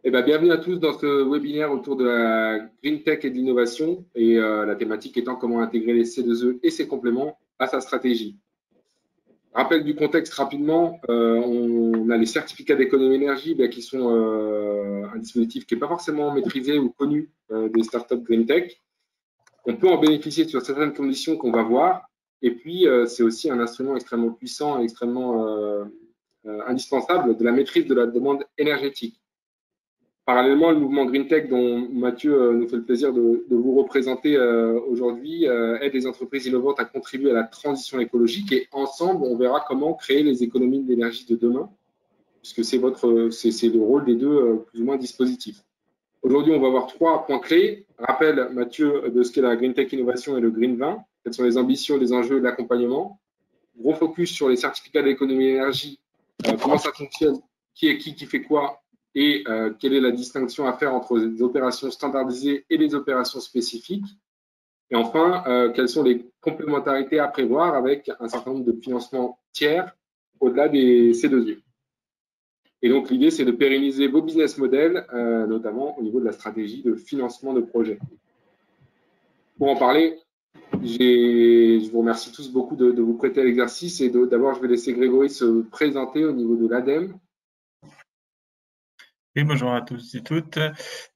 Eh ben, bienvenue à tous dans ce webinaire autour de la Green Tech et de l'innovation, et la thématique étant comment intégrer les C2E et ses compléments à sa stratégie. Rappel du contexte rapidement, on a les certificats d'économie d'énergie qui sont un dispositif qui n'est pas forcément maîtrisé ou connu des startups Green Tech. On peut en bénéficier sur certaines conditions qu'on va voir, et puis c'est aussi un instrument extrêmement puissant et extrêmement indispensable de la maîtrise de la demande énergétique. Parallèlement, le mouvement Green Tech, dont Mathieu nous fait le plaisir de vous représenter aujourd'hui, aide les entreprises innovantes à contribuer à la transition écologique, et ensemble, on verra comment créer les économies d'énergie de demain, puisque c'est le rôle des deux plus ou moins dispositifs. Aujourd'hui, on va voir 3 points clés. Rappel, Mathieu, de ce qu'est la Green Tech Innovation et le Green 20. Quelles sont les ambitions, les enjeux et l'accompagnement. Gros focus sur les certificats d'économie d'énergie, comment ça fonctionne, qui est qui fait quoi, et quelle est la distinction à faire entre les opérations standardisées et les opérations spécifiques. Et enfin, quelles sont les complémentarités à prévoir avec un certain nombre de financements tiers au-delà des C2E. Et donc, l'idée, c'est de pérenniser vos business models, notamment au niveau de la stratégie de financement de projets. Pour en parler, je vous remercie tous beaucoup de vous prêter à l'exercice. Et d'abord, je vais laisser Grégory se présenter au niveau de l'ADEME. Oui, bonjour à tous et toutes.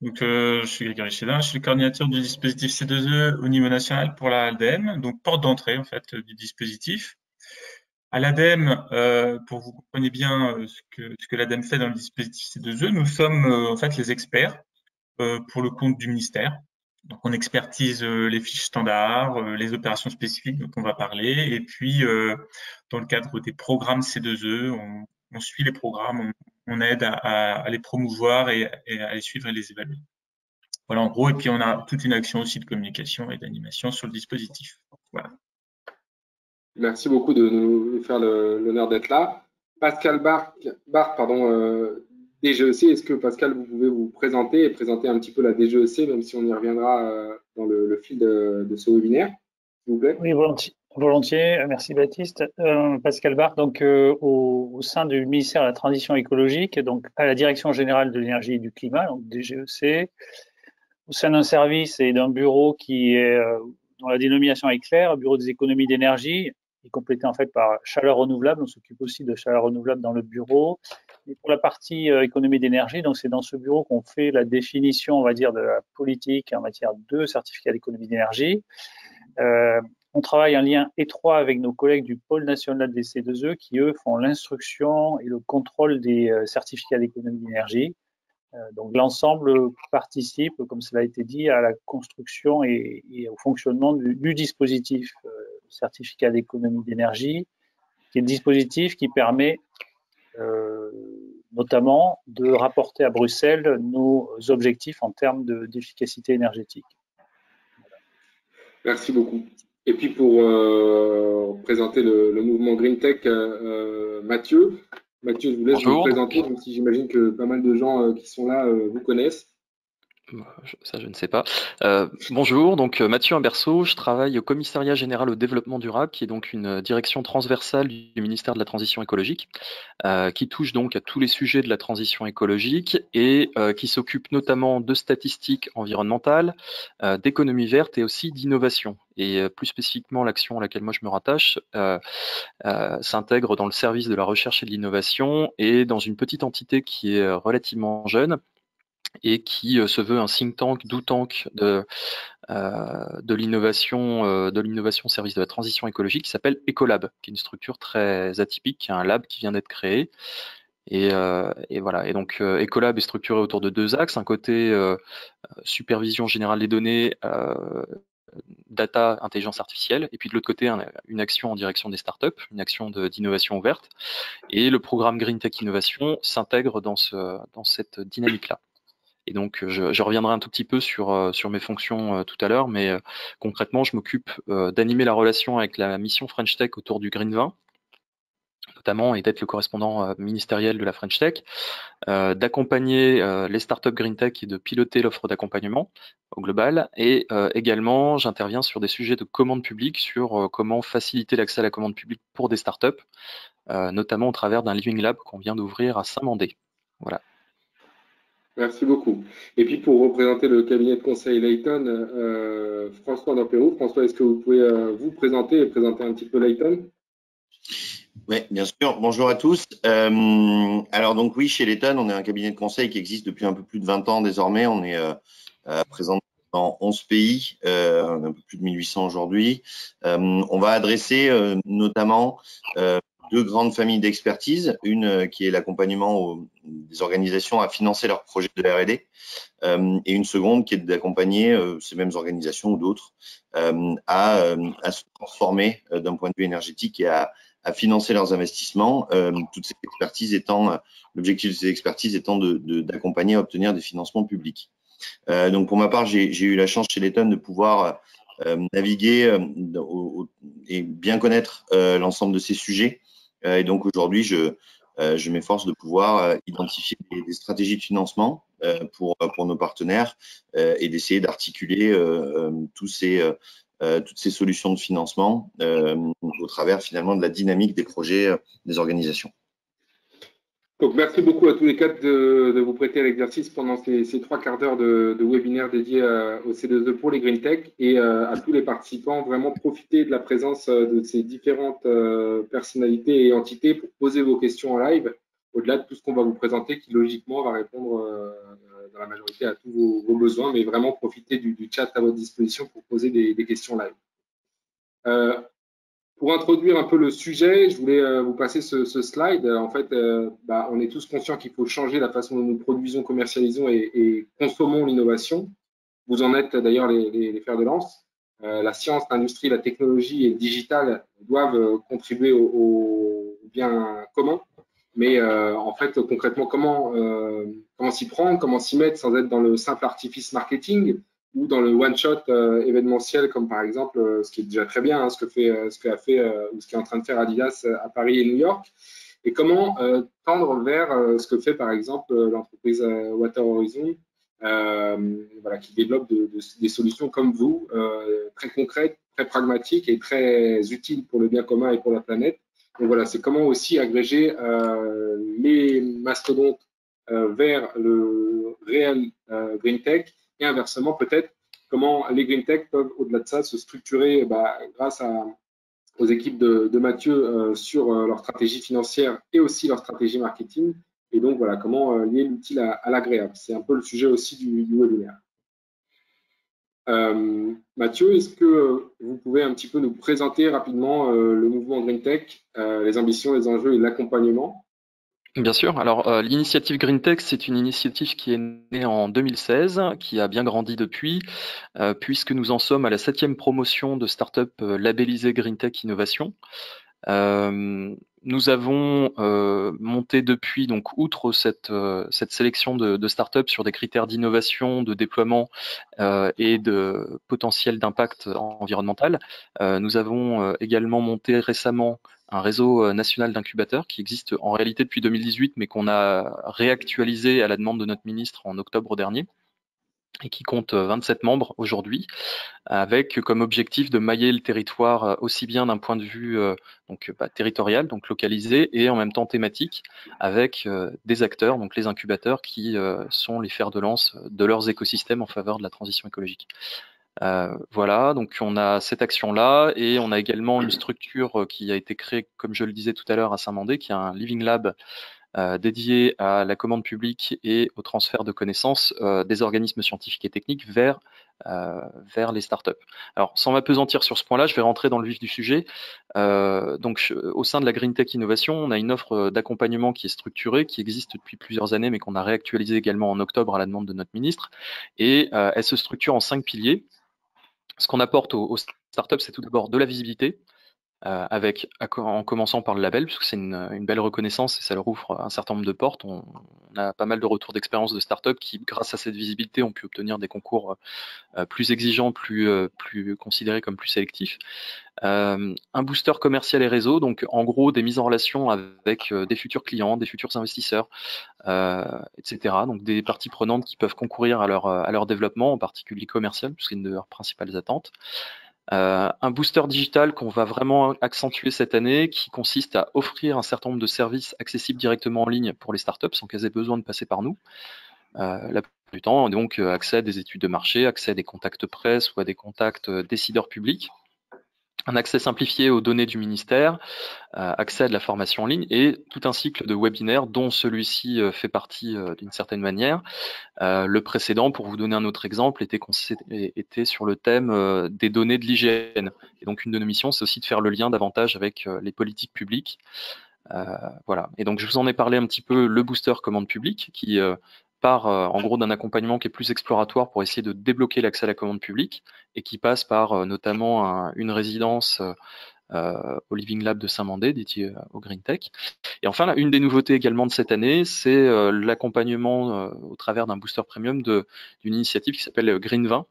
Donc, je suis Grégory Chédin, je suis le coordinateur du dispositif C2E au niveau national pour l'ADEME, donc porte d'entrée en fait du dispositif. À l'ADEME, pour que vous compreniez bien ce que l'ADEME fait dans le dispositif C2E, nous sommes en fait les experts pour le compte du ministère. Donc, on expertise les fiches standards, les opérations spécifiques dont on va parler, et puis dans le cadre des programmes C2E, on suit les programmes, on aide à les promouvoir et à les suivre et les évaluer. Voilà, en gros. Et puis, on a toute une action aussi de communication et d'animation sur le dispositif. Voilà. Merci beaucoup de nous faire l'honneur d'être là. Pascal Barthes, DGEC, est-ce que Pascal, vous pouvez vous présenter et présenter un petit peu la DGEC, même si on y reviendra dans le fil de ce webinaire, s'il vous plaît? Oui, volontiers. Merci Baptiste. Pascal Barthes, donc au sein du ministère de la Transition écologique, donc à la Direction générale de l'énergie et du climat, donc DGEC, au sein d'un service et d'un bureau qui est dont la dénomination est claire, bureau des économies d'énergie, qui est complété en fait par chaleur renouvelable. On s'occupe aussi de chaleur renouvelable dans le bureau. Et pour la partie économie d'énergie, donc c'est dans ce bureau qu'on fait la définition, on va dire, de la politique en matière de certificat d'économie d'énergie. On travaille en lien étroit avec nos collègues du pôle national des C2E qui, eux, font l'instruction et le contrôle des certificats d'économie d'énergie. Donc, l'ensemble participe, comme cela a été dit, à la construction et au fonctionnement du dispositif certificat d'économie d'énergie, qui est le dispositif qui permet notamment de rapporter à Bruxelles nos objectifs en termes d'efficacité énergétique. Voilà. Merci beaucoup. Et puis pour présenter le mouvement Green Tech, Mathieu, je vous laisse vous présenter, même si j'imagine que pas mal de gens qui sont là vous connaissent. Ça, je ne sais pas. Bonjour, donc Mathieu Imberceau, je travaille au Commissariat général au développement durable, qui est donc une direction transversale du ministère de la Transition écologique, qui touche donc à tous les sujets de la transition écologique et qui s'occupe notamment de statistiques environnementales, d'économie verte et aussi d'innovation. Et plus spécifiquement, l'action à laquelle moi je me rattache s'intègre dans le service de la recherche et de l'innovation et dans une petite entité qui est relativement jeune, et qui se veut un think tank, do tank de l'innovation au service de la transition écologique, qui s'appelle Ecolab, qui est une structure très atypique, qui est un lab qui vient d'être créé. Et voilà. Et donc Ecolab est structuré autour de 2 axes. Un côté supervision générale des données, data, intelligence artificielle, et puis de l'autre côté une action en direction des startups, une action d'innovation ouverte. Et le programme Green Tech Innovation s'intègre dans cette dynamique-là. Et donc, je reviendrai un tout petit peu sur mes fonctions tout à l'heure, mais concrètement, je m'occupe d'animer la relation avec la mission French Tech autour du Green 20, notamment, et d'être le correspondant ministériel de la French Tech, d'accompagner les startups Green Tech et de piloter l'offre d'accompagnement au global. Et également, j'interviens sur des sujets de commande publique, sur comment faciliter l'accès à la commande publique pour des startups, notamment au travers d'un Living Lab qu'on vient d'ouvrir à Saint-Mandé. Voilà. Merci beaucoup. Et puis pour représenter le cabinet de conseil Layton, François Dampérou. François, est-ce que vous pouvez vous présenter et présenter un petit peu Layton? Oui, bien sûr. Bonjour à tous. Alors donc oui, chez Layton, on est un cabinet de conseil qui existe depuis un peu plus de 20 ans désormais. On est présent dans 11 pays, un peu plus de 1800 aujourd'hui. On va adresser notamment deux grandes familles d'expertise, une qui est l'accompagnement des organisations à financer leurs projets de R&D, et une seconde qui est d'accompagner ces mêmes organisations ou d'autres à se transformer d'un point de vue énergétique et à financer leurs investissements. Toutes ces expertises étant, l'objectif de ces expertises étant d'accompagner à obtenir des financements publics. Donc pour ma part, j'ai eu la chance chez Layton de pouvoir naviguer et bien connaître l'ensemble de ces sujets. Et donc aujourd'hui, je m'efforce de pouvoir identifier des stratégies de financement pour nos partenaires et d'essayer d'articuler toutes ces solutions de financement au travers finalement de la dynamique des projets des organisations. Donc, merci beaucoup à tous les quatre de vous prêter à l'exercice pendant ces 3 quarts d'heure de webinaire dédié au C2E pour les Green Tech, et à tous les participants, vraiment profiter de la présence de ces différentes personnalités et entités pour poser vos questions en live, au-delà de tout ce qu'on va vous présenter, qui logiquement va répondre dans la majorité à tous vos besoins, mais vraiment profiter du chat à votre disposition pour poser des questions live. Pour introduire un peu le sujet, je voulais vous passer ce slide. En fait, on est tous conscients qu'il faut changer la façon dont nous produisons, commercialisons et consommons l'innovation. Vous en êtes d'ailleurs les fers de lance. La science, l'industrie, la technologie et le digital doivent contribuer au bien commun. Mais en fait, concrètement, comment s'y prendre, comment s'y mettre sans être dans le simple artifice marketing ou dans le one-shot événementiel, comme par exemple, ce qui est déjà très bien, ce qui est en train de faire Adidas à Paris et New York, et comment tendre vers ce que fait par exemple l'entreprise Water Horizon, qui développe des solutions comme vous, très concrètes, très pragmatiques et très utiles pour le bien commun et pour la planète. Donc voilà, c'est comment aussi agréger les mastodontes vers le réel Green Tech, et inversement, peut-être, comment les Green Tech peuvent, au-delà de ça, se structurer grâce aux équipes de Mathieu sur leur stratégie financière et aussi leur stratégie marketing. Et donc, voilà, comment lier l'utile à l'agréable. C'est un peu le sujet aussi du webinaire. Mathieu, est-ce que vous pouvez un petit peu nous présenter rapidement le mouvement Green Tech, les ambitions, les enjeux et l'accompagnement? Bien sûr. Alors, l'initiative Green Tech, c'est une initiative qui est née en 2016, qui a bien grandi depuis, puisque nous en sommes à la 7e promotion de start-up labellisée Green Tech Innovation. Nous avons monté depuis, donc outre cette sélection de start-up sur des critères d'innovation, de déploiement et de potentiel d'impact environnemental, nous avons également monté récemment un réseau national d'incubateurs qui existe en réalité depuis 2018, mais qu'on a réactualisé à la demande de notre ministre en octobre dernier, et qui compte 27 membres aujourd'hui, avec comme objectif de mailler le territoire aussi bien d'un point de vue territorial, donc localisé, et en même temps thématique, avec des acteurs, donc les incubateurs, qui sont les fers de lance de leurs écosystèmes en faveur de la transition écologique. Voilà, donc on a cette action-là, et on a également une structure qui a été créée, comme je le disais tout à l'heure, à Saint-Mandé, qui est un Living Lab dédié à la commande publique et au transfert de connaissances des organismes scientifiques et techniques vers les startups. Alors, sans m'appesantir sur ce point-là, je vais rentrer dans le vif du sujet. Au sein de la Green Tech Innovation, on a une offre d'accompagnement qui est structurée, qui existe depuis plusieurs années, mais qu'on a réactualisée également en octobre à la demande de notre ministre. Et elle se structure en 5 piliers. Ce qu'on apporte aux startups, c'est tout d'abord de la visibilité, en commençant par le label, puisque c'est une belle reconnaissance et ça leur ouvre un certain nombre de portes. On a pas mal de retours d'expérience de startups qui, grâce à cette visibilité, ont pu obtenir des concours plus exigeants, plus considérés comme plus sélectifs. Un booster commercial et réseau, donc en gros des mises en relation avec des futurs clients, des futurs investisseurs, etc. Donc des parties prenantes qui peuvent concourir à leur développement, en particulier commercial, puisque c'est une de leurs principales attentes. Un booster digital qu'on va vraiment accentuer cette année, qui consiste à offrir un certain nombre de services accessibles directement en ligne pour les startups sans qu'elles aient besoin de passer par nous. la plupart du temps, donc accès à des études de marché, accès à des contacts presse ou à des contacts décideurs publics, un accès simplifié aux données du ministère, accès à de la formation en ligne et tout un cycle de webinaires dont celui-ci fait partie d'une certaine manière. Le précédent, pour vous donner un autre exemple, était sur le thème des données de l'hygiène. Et donc une de nos missions, c'est aussi de faire le lien davantage avec les politiques publiques. Voilà. Et donc je vous en ai parlé un petit peu, le booster commande publique, qui part en gros d'un accompagnement qui est plus exploratoire pour essayer de débloquer l'accès à la commande publique et qui passe par notamment une résidence au Living Lab de Saint-Mandé, dédié au Green Tech. Et enfin, là, une des nouveautés également de cette année, c'est l'accompagnement au travers d'un booster premium d'une initiative qui s'appelle Green 20,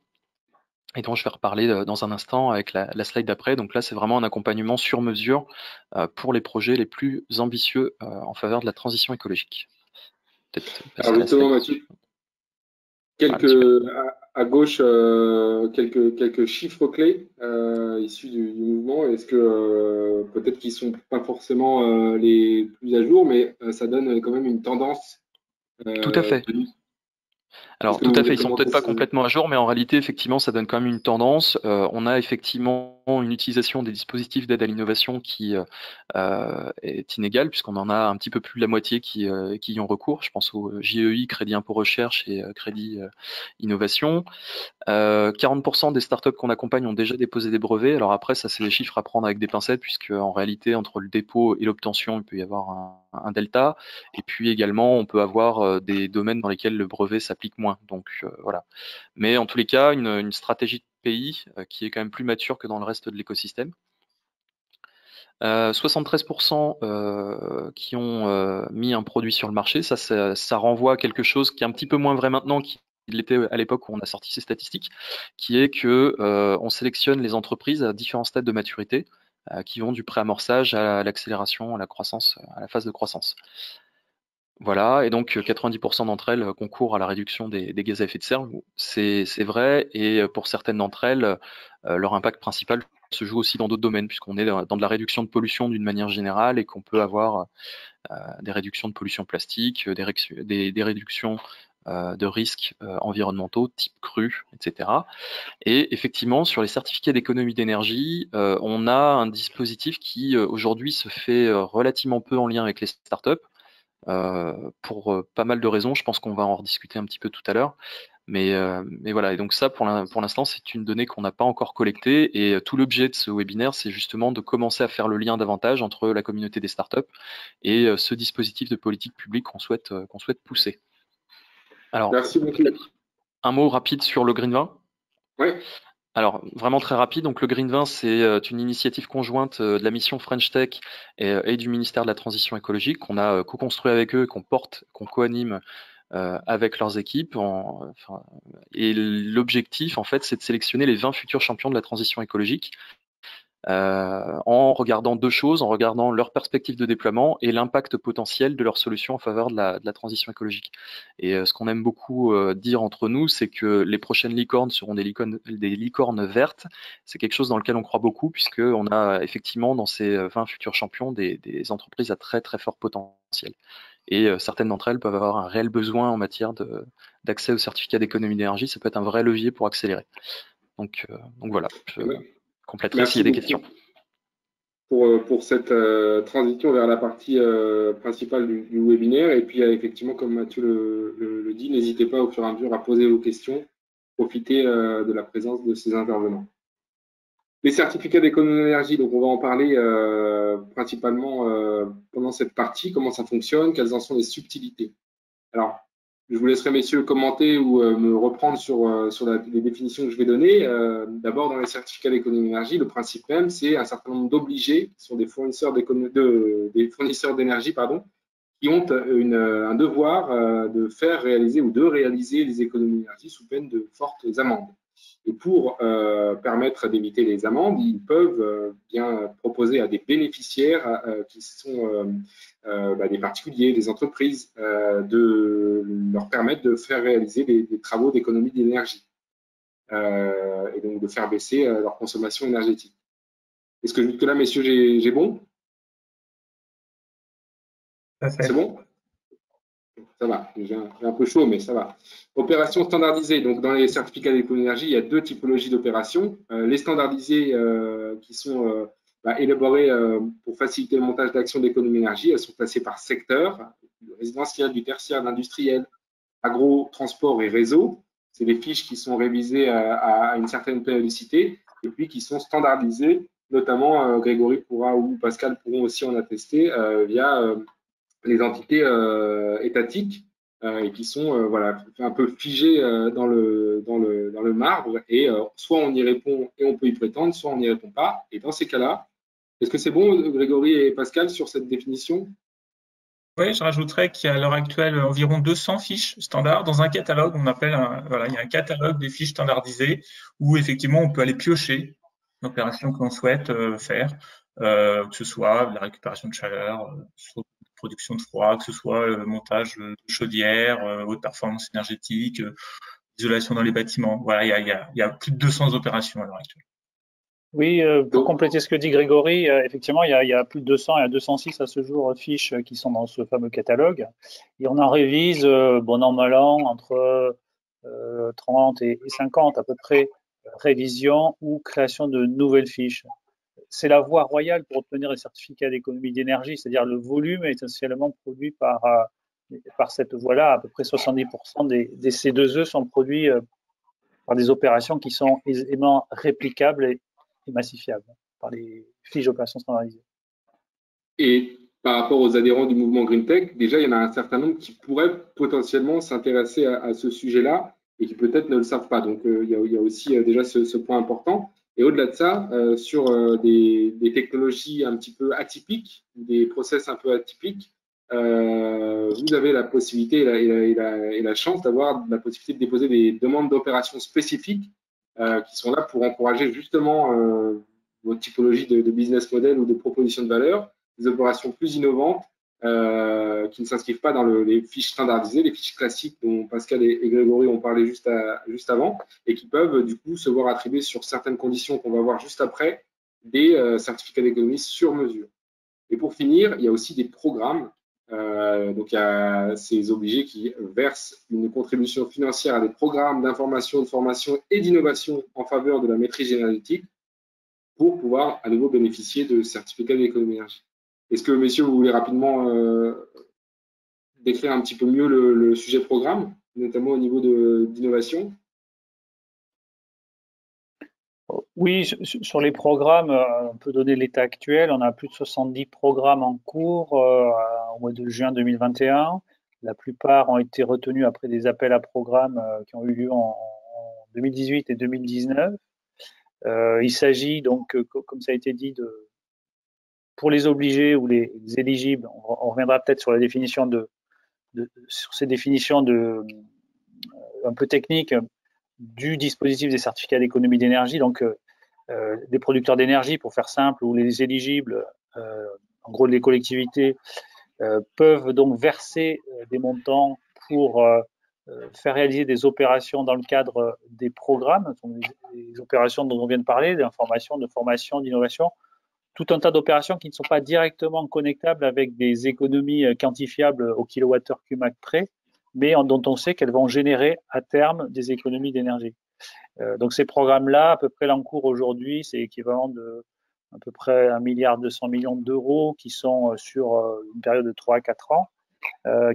et dont je vais reparler dans un instant avec la slide d'après. Donc là, c'est vraiment un accompagnement sur mesure pour les projets les plus ambitieux en faveur de la transition écologique. Alors justement, Mathieu, à gauche, quelques chiffres clés issus du mouvement. Est-ce que peut-être qu'ils sont pas forcément les plus à jour, mais ça donne quand même une tendance. Tout à fait. Alors tout à fait, ils sont peut-être pas complètement à jour, mais en réalité, effectivement, ça donne quand même une tendance. On a effectivement une utilisation des dispositifs d'aide à l'innovation qui est inégale, puisqu'on en a un petit peu plus de la moitié qui y ont recours. Je pense au JEI, Crédit Impôt Recherche et Crédit Innovation. 40% des startups qu'on accompagne ont déjà déposé des brevets. Alors après, ça c'est des chiffres à prendre avec des pincettes, puisque en réalité, entre le dépôt et l'obtention, il peut y avoir un delta. Et puis également, on peut avoir des domaines dans lesquels le brevet s'applique moins. Donc voilà. Mais en tous les cas, une stratégie de pays qui est quand même plus mature que dans le reste de l'écosystème. 73% qui ont mis un produit sur le marché. Ça renvoie à quelque chose qui est un petit peu moins vrai maintenant, qui l'était à l'époque où on a sorti ces statistiques, qui est que on sélectionne les entreprises à différents stades de maturité, qui vont du préamorçage à l'accélération, à la croissance, à la phase de croissance. Voilà, et donc 90% d'entre elles concourent à la réduction des gaz à effet de serre. C'est vrai, et pour certaines d'entre elles, leur impact principal se joue aussi dans d'autres domaines, puisqu'on est dans de la réduction de pollution d'une manière générale et qu'on peut avoir des réductions de pollution plastique, des réductions de risques environnementaux, type crue, etc. Et effectivement, sur les certificats d'économie d'énergie, on a un dispositif qui aujourd'hui se fait relativement peu en lien avec les startups, pour pas mal de raisons. Je pense qu'on va en rediscuter un petit peu tout à l'heure. Mais voilà, et donc ça, pour l'instant, c'est une donnée qu'on n'a pas encore collectée. Et tout l'objet de ce webinaire, c'est justement de commencer à faire le lien davantage entre la communauté des startups et ce dispositif de politique publique qu'on souhaite pousser. Alors, merci beaucoup. Peut-être un mot rapide sur le Green 20. Oui. Alors, vraiment très rapide. Donc, le Green 20, c'est une initiative conjointe de la mission French Tech et du ministère de la Transition écologique qu'on a co-construit avec eux, qu'on co-anime avec leurs équipes. Et l'objectif, en fait, c'est de sélectionner les 20 futurs champions de la transition écologique en regardant deux choses, en regardant leur perspective de déploiement et l'impact potentiel de leurs solutions en faveur de la transition écologique. Et ce qu'on aime beaucoup dire entre nous, c'est que les prochaines licornes seront des licornes vertes. C'est quelque chose dans lequel on croit beaucoup, puisqu'on a effectivement dans ces 20 futurs champions des entreprises à très très fort potentiel. Et certaines d'entre elles peuvent avoir un réel besoin en matière d'accès au certificat d'économie d'énergie. Ça peut être un vrai levier pour accélérer. Donc voilà, je compléterai s'il y a des questions. Pour cette transition vers la partie principale du webinaire. Et puis effectivement, comme Mathieu le dit, n'hésitez pas au fur et à mesure à poser vos questions. Profitez de la présence de ces intervenants. Les certificats d'économie d'énergie, donc on va en parler principalement pendant cette partie, comment ça fonctionne, quelles en sont les subtilités. Alors, je vous laisserai, messieurs, commenter ou me reprendre sur les définitions que je vais donner. D'abord, dans les certificats d'économie d'énergie, le principe même, c'est un certain nombre d'obligés, qui sont des fournisseurs d'énergie, qui ont un devoir de faire réaliser ou de réaliser les économies d'énergie sous peine de fortes amendes. Et pour permettre d'éviter les amendes, ils peuvent bien proposer à des bénéficiaires qui sont des particuliers, des entreprises, de leur permettre de faire réaliser des travaux d'économie d'énergie et donc de faire baisser leur consommation énergétique. Est-ce que jusque-là, messieurs, j'ai bon? C'est bon? Ça va, j'ai un peu chaud, mais ça va. Opérations standardisées. Donc, dans les certificats d'économie d'énergie, il y a deux typologies d'opérations. Les standardisées qui sont élaborées pour faciliter le montage d'actions d'économie d'énergie. Elles sont classées par secteur, du résidentiel, du tertiaire, l'industriel, agro, transport et réseau. C'est des fiches qui sont révisées à une certaine périodicité et puis qui sont standardisées. Notamment, Grégory pourra ou Pascal pourront aussi en attester via les entités étatiques et qui sont voilà, un peu figées dans le marbre et soit on y répond et on peut y prétendre, soit on n'y répond pas. Et dans ces cas-là, est-ce que c'est bon, Grégory et Pascal, sur cette définition? Oui, je rajouterais qu'il y a à l'heure actuelle environ 200 fiches standards dans un catalogue. On appelle voilà, il y a un catalogue des fiches standardisées où effectivement on peut aller piocher l'opération que l'on souhaite faire, que ce soit la récupération de chaleur, soit production de froid, que ce soit le montage de chaudières, haute performance énergétique, isolation dans les bâtiments. Voilà, il y a plus de 200 opérations à l'heure actuelle. Oui, pour compléter ce que dit Grégory, effectivement, il y a plus de 200, il y a 206 à ce jour fiches qui sont dans ce fameux catalogue. Et on en révise, bon an, mal an, entre 30 et 50 à peu près, révision ou création de nouvelles fiches. C'est la voie royale pour obtenir les certificats d'économie d'énergie, c'est-à-dire le volume est essentiellement produit par cette voie-là. À peu près 70% des C2E sont produits par des opérations qui sont aisément réplicables et massifiables par les fiches d'opérations standardisées. Et par rapport aux adhérents du mouvement Green Tech, déjà, il y en a un certain nombre qui pourraient potentiellement s'intéresser à ce sujet-là et qui peut-être ne le savent pas. Donc, il y a aussi déjà ce point important. Et au-delà de ça, sur des technologies un petit peu atypiques, des process un peu atypiques, vous avez la possibilité et la chance d'avoir la possibilité de déposer des demandes d'opérations spécifiques qui sont là pour encourager justement votre typologie de business model ou de proposition de valeur, des opérations plus innovantes qui ne s'inscrivent pas dans les fiches standardisées, les fiches classiques dont Pascal et Grégory ont parlé juste avant, et qui peuvent du coup se voir attribuer sur certaines conditions qu'on va voir juste après des certificats d'économie sur mesure. Et pour finir, il y a aussi des programmes. Donc, il y a ces obligés qui versent une contribution financière à des programmes d'information, de formation et d'innovation en faveur de la maîtrise énergétique pour pouvoir à nouveau bénéficier de certificats d'économie d'énergie. Est-ce que, messieurs, vous voulez rapidement décrire un petit peu mieux le sujet programme, notamment au niveau d'innovation? Oui, sur les programmes, on peut donner l'état actuel. On a plus de 70 programmes en cours au mois de juin 2021. La plupart ont été retenus après des appels à programmes qui ont eu lieu en 2018 et 2019. Il s'agit donc, comme ça a été dit, pour les obligés ou les éligibles, on reviendra peut-être sur la définition sur ces définitions un peu techniques du dispositif des certificats d'économie d'énergie. Donc, des producteurs d'énergie, pour faire simple, ou les éligibles, en gros les collectivités, peuvent donc verser des montants pour faire réaliser des opérations dans le cadre des programmes, les opérations dont on vient de parler, d'information, de formation, d'innovation, tout un tas d'opérations qui ne sont pas directement connectables avec des économies quantifiables au kilowattheure Cumac près, mais dont on sait qu'elles vont générer à terme des économies d'énergie. Donc ces programmes-là, à peu près l'encours aujourd'hui, c'est équivalent de à peu près 1,2 milliard d'euros qui sont sur une période de 3 à 4 ans,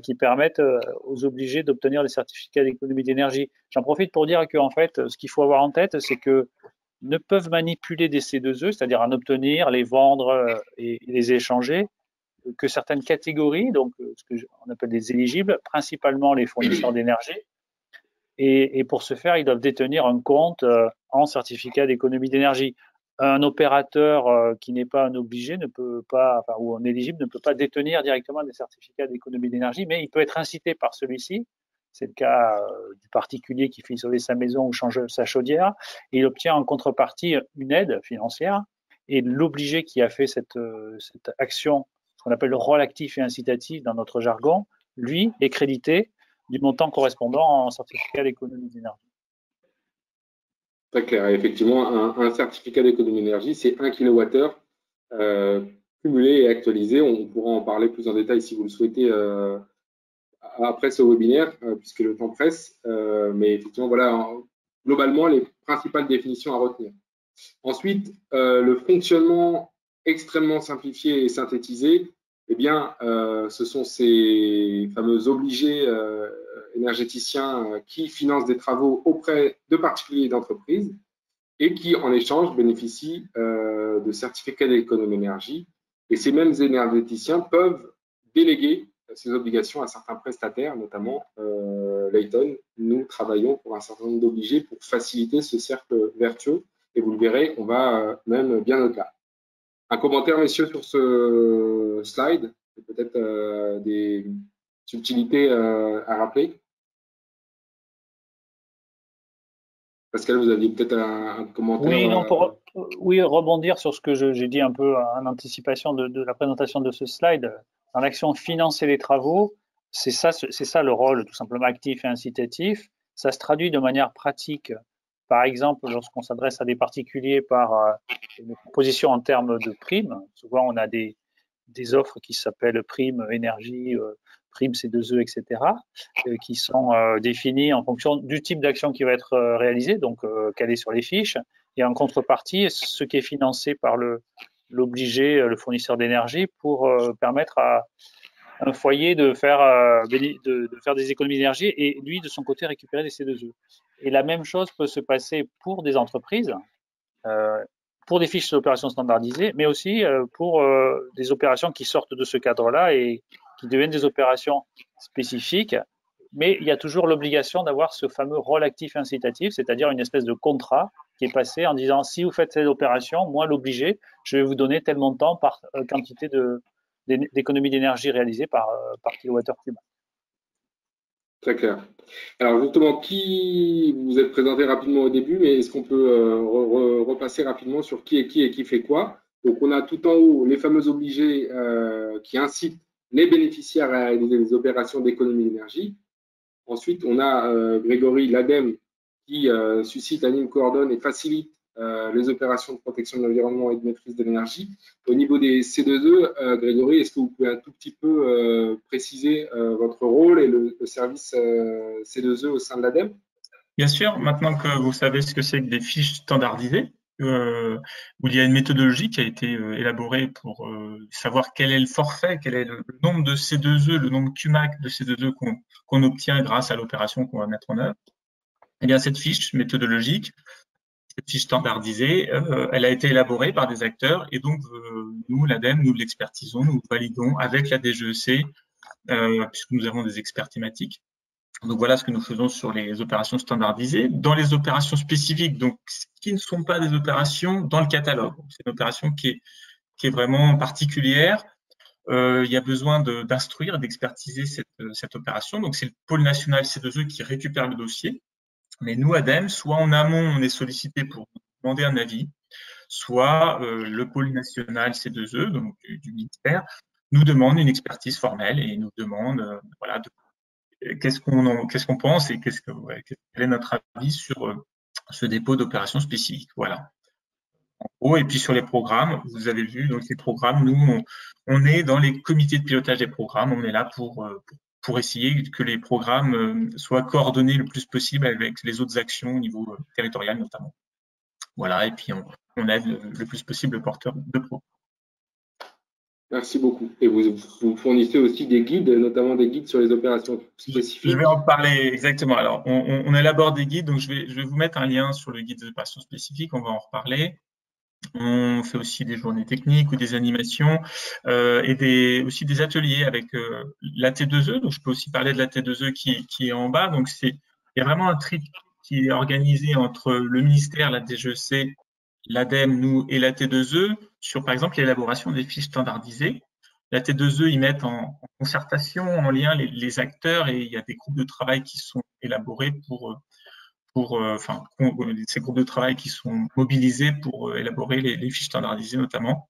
qui permettent aux obligés d'obtenir des certificats d'économie d'énergie. J'en profite pour dire que en fait, ce qu'il faut avoir en tête, c'est que ne peuvent manipuler des C2E, c'est-à-dire en obtenir, les vendre et les échanger, que certaines catégories, donc ce qu'on appelle des éligibles, principalement les fournisseurs d'énergie. Et pour ce faire, ils doivent détenir un compte en certificat d'économie d'énergie. Un opérateur qui n'est pas un obligé ne peut pas, enfin, ou un éligible ne peut pas détenir directement des certificats d'économie d'énergie, mais il peut être incité par celui-ci. C'est le cas du particulier qui fait isoler sa maison ou change sa chaudière. Et il obtient en contrepartie une aide financière. Et l'obligé qui a fait cette action, ce qu'on appelle le rôle actif et incitatif dans notre jargon, lui est crédité du montant correspondant en certificat d'économie d'énergie. Très clair. Effectivement, un certificat d'économie d'énergie, c'est 1 kWh cumulé et actualisé. On pourra en parler plus en détail si vous le souhaitez après ce webinaire, puisque le temps presse. Mais effectivement, voilà, globalement, les principales définitions à retenir. Ensuite, le fonctionnement extrêmement simplifié et synthétisé, eh bien, ce sont ces fameux obligés énergéticiens qui financent des travaux auprès de particuliers et d'entreprises et qui, en échange, bénéficient de certificats d'économie d'énergie. Et ces mêmes énergéticiens peuvent déléguer ces obligations à certains prestataires, notamment Layton. Nous travaillons pour un certain nombre d'obligés pour faciliter ce cercle vertueux. Et vous le verrez, on va même bien au-delà. Un commentaire, messieurs, sur ce slide, peut-être des subtilités à rappeler. Pascal, vous aviez peut-être un commentaire. Oui, non, oui, rebondir sur ce que j'ai dit un peu en anticipation de la présentation de ce slide. Dans l'action financer les travaux, c'est ça le rôle tout simplement actif et incitatif. Ça se traduit de manière pratique. Par exemple, lorsqu'on s'adresse à des particuliers par une proposition en termes de primes, souvent on a des offres qui s'appellent primes énergie, primes C2E, etc., qui sont définies en fonction du type d'action qui va être réalisée, donc calée sur les fiches, et en contrepartie, ce qui est financé par l'obligé, le fournisseur d'énergie, pour permettre à un foyer de faire des économies d'énergie et lui, de son côté, récupérer des C2E. Et la même chose peut se passer pour des entreprises, pour des fiches d'opérations standardisées, mais aussi pour des opérations qui sortent de ce cadre-là et qui deviennent des opérations spécifiques. Mais il y a toujours l'obligation d'avoir ce fameux rôle actif incitatif, c'est-à-dire une espèce de contrat qui est passé en disant si vous faites cette opération, moi l'obligé, je vais vous donner tel montant par quantité d'économie d'énergie réalisée par kilowattheure cube. Très clair. Alors justement, qui vous êtes présenté rapidement au début, mais est-ce qu'on peut repasser rapidement sur qui est qui et qui fait quoi? Donc on a tout en haut les fameux obligés qui incitent les bénéficiaires à réaliser des opérations d'économie d'énergie. Ensuite, on a Grégory, l'ADEME, qui suscite, anime, coordonne et facilite les opérations de protection de l'environnement et de maîtrise de l'énergie. Au niveau des C2E, Grégory, est-ce que vous pouvez un tout petit peu préciser votre rôle et le service C2E au sein de l'ADEME? Bien sûr, maintenant que vous savez ce que c'est que des fiches standardisées, où il y a une méthodologie qui a été élaborée pour savoir quel est le forfait, quel est le nombre de C2E, le nombre QMAC de C2E qu'on obtient grâce à l'opération qu'on va mettre en œuvre. Eh bien, cette fiche méthodologique, cette fiche standardisée, elle a été élaborée par des acteurs et donc nous, l'ADEME, nous l'expertisons, nous validons avec la DGEC, puisque nous avons des experts thématiques. Donc voilà ce que nous faisons sur les opérations standardisées. Dans les opérations spécifiques, donc qui ne sont pas des opérations dans le catalogue, c'est une opération qui est vraiment particulière. Il y a besoin d'instruire, d'expertiser cette opération. Donc c'est le pôle national C2E qui récupère le dossier. Mais nous, ADEME, soit en amont, on est sollicité pour demander un avis, soit le pôle national C2E, donc du ministère, nous demande une expertise formelle et nous demande voilà, qu'est-ce qu'on pense et quel est notre avis sur ce dépôt d'opérations spécifiques. Voilà. En gros, et puis sur les programmes, vous avez vu, donc les programmes, nous, on est dans les comités de pilotage des programmes, on est là pour essayer que les programmes soient coordonnés le plus possible avec les autres actions au niveau territorial notamment. Voilà, et puis on aide le plus possible le porteur de programme. Merci beaucoup. Et vous fournissez aussi des guides, notamment des guides sur les opérations spécifiques. Je vais en parler exactement. Alors, on élabore des guides, donc je vais vous mettre un lien sur le guide des opérations spécifiques, on va en reparler. On fait aussi des journées techniques ou des animations et aussi des ateliers avec la T2E. Donc, je peux aussi parler de la T2E qui est en bas. Donc, il y a vraiment un triptyque qui est organisé entre le ministère, la DGEC, l'ADEME, nous et la T2E sur, par exemple, l'élaboration des fiches standardisées. La T2E, ils mettent en concertation, en lien les acteurs et il y a des groupes de travail qui sont élaborés ces groupes de travail qui sont mobilisés pour élaborer les fiches standardisées notamment.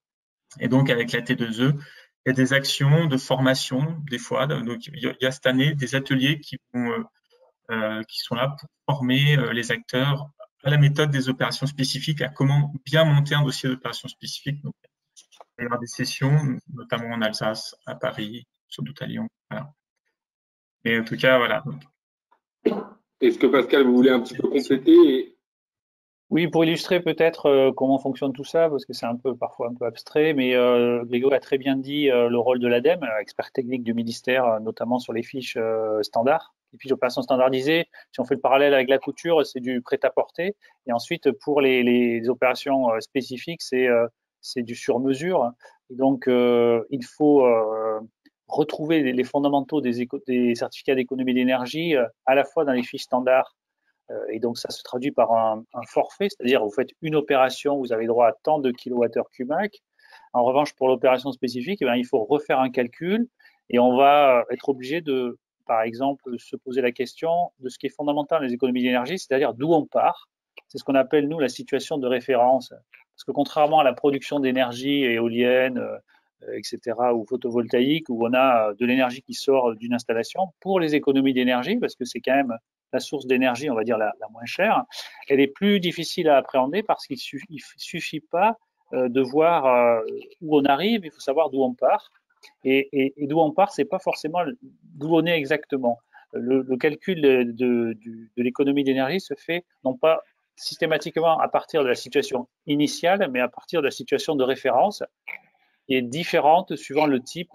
Et donc, avec la T2E, il y a des actions de formation, des fois. Donc, il y a cette année des ateliers qui sont là pour former les acteurs à la méthode des opérations spécifiques, à comment bien monter un dossier d'opérations spécifiques. Donc, il va y avoir des sessions, notamment en Alsace, à Paris, sans doute à Lyon. Voilà. Mais en tout cas, voilà. Est-ce que Pascal, vous voulez un petit peu compléter Oui, pour illustrer peut-être comment fonctionne tout ça, parce que c'est parfois un peu abstrait, mais Grégory a très bien dit le rôle de l'ADEME, expert technique du ministère, notamment sur les fiches standards, les fiches d'opération standardisées. Si on fait le parallèle avec la couture, c'est du prêt-à-porter. Et ensuite, pour les opérations spécifiques, c'est du sur-mesure. Et donc, il faut retrouver les fondamentaux des certificats d'économie d'énergie à la fois dans les fiches standards. Et donc, ça se traduit par un forfait, c'est-à-dire vous faites une opération, vous avez droit à tant de kWh/Cumac. En revanche, pour l'opération spécifique, eh bien, il faut refaire un calcul et on va être obligé de, par exemple, se poser la question de ce qui est fondamental dans les économies d'énergie, c'est-à-dire d'où on part. C'est ce qu'on appelle, nous, la situation de référence. Parce que contrairement à la production d'énergie éolienne, etc., ou photovoltaïque, où on a de l'énergie qui sort d'une installation, pour les économies d'énergie, parce que c'est quand même la source d'énergie, on va dire, la moins chère, elle est plus difficile à appréhender parce qu'il ne suffit pas de voir où on arrive, il faut savoir d'où on part. Et d'où on part, c'est pas forcément d'où on est exactement. Le calcul de l'économie d'énergie se fait non pas systématiquement à partir de la situation initiale, mais à partir de la situation de référence qui est différente suivant le type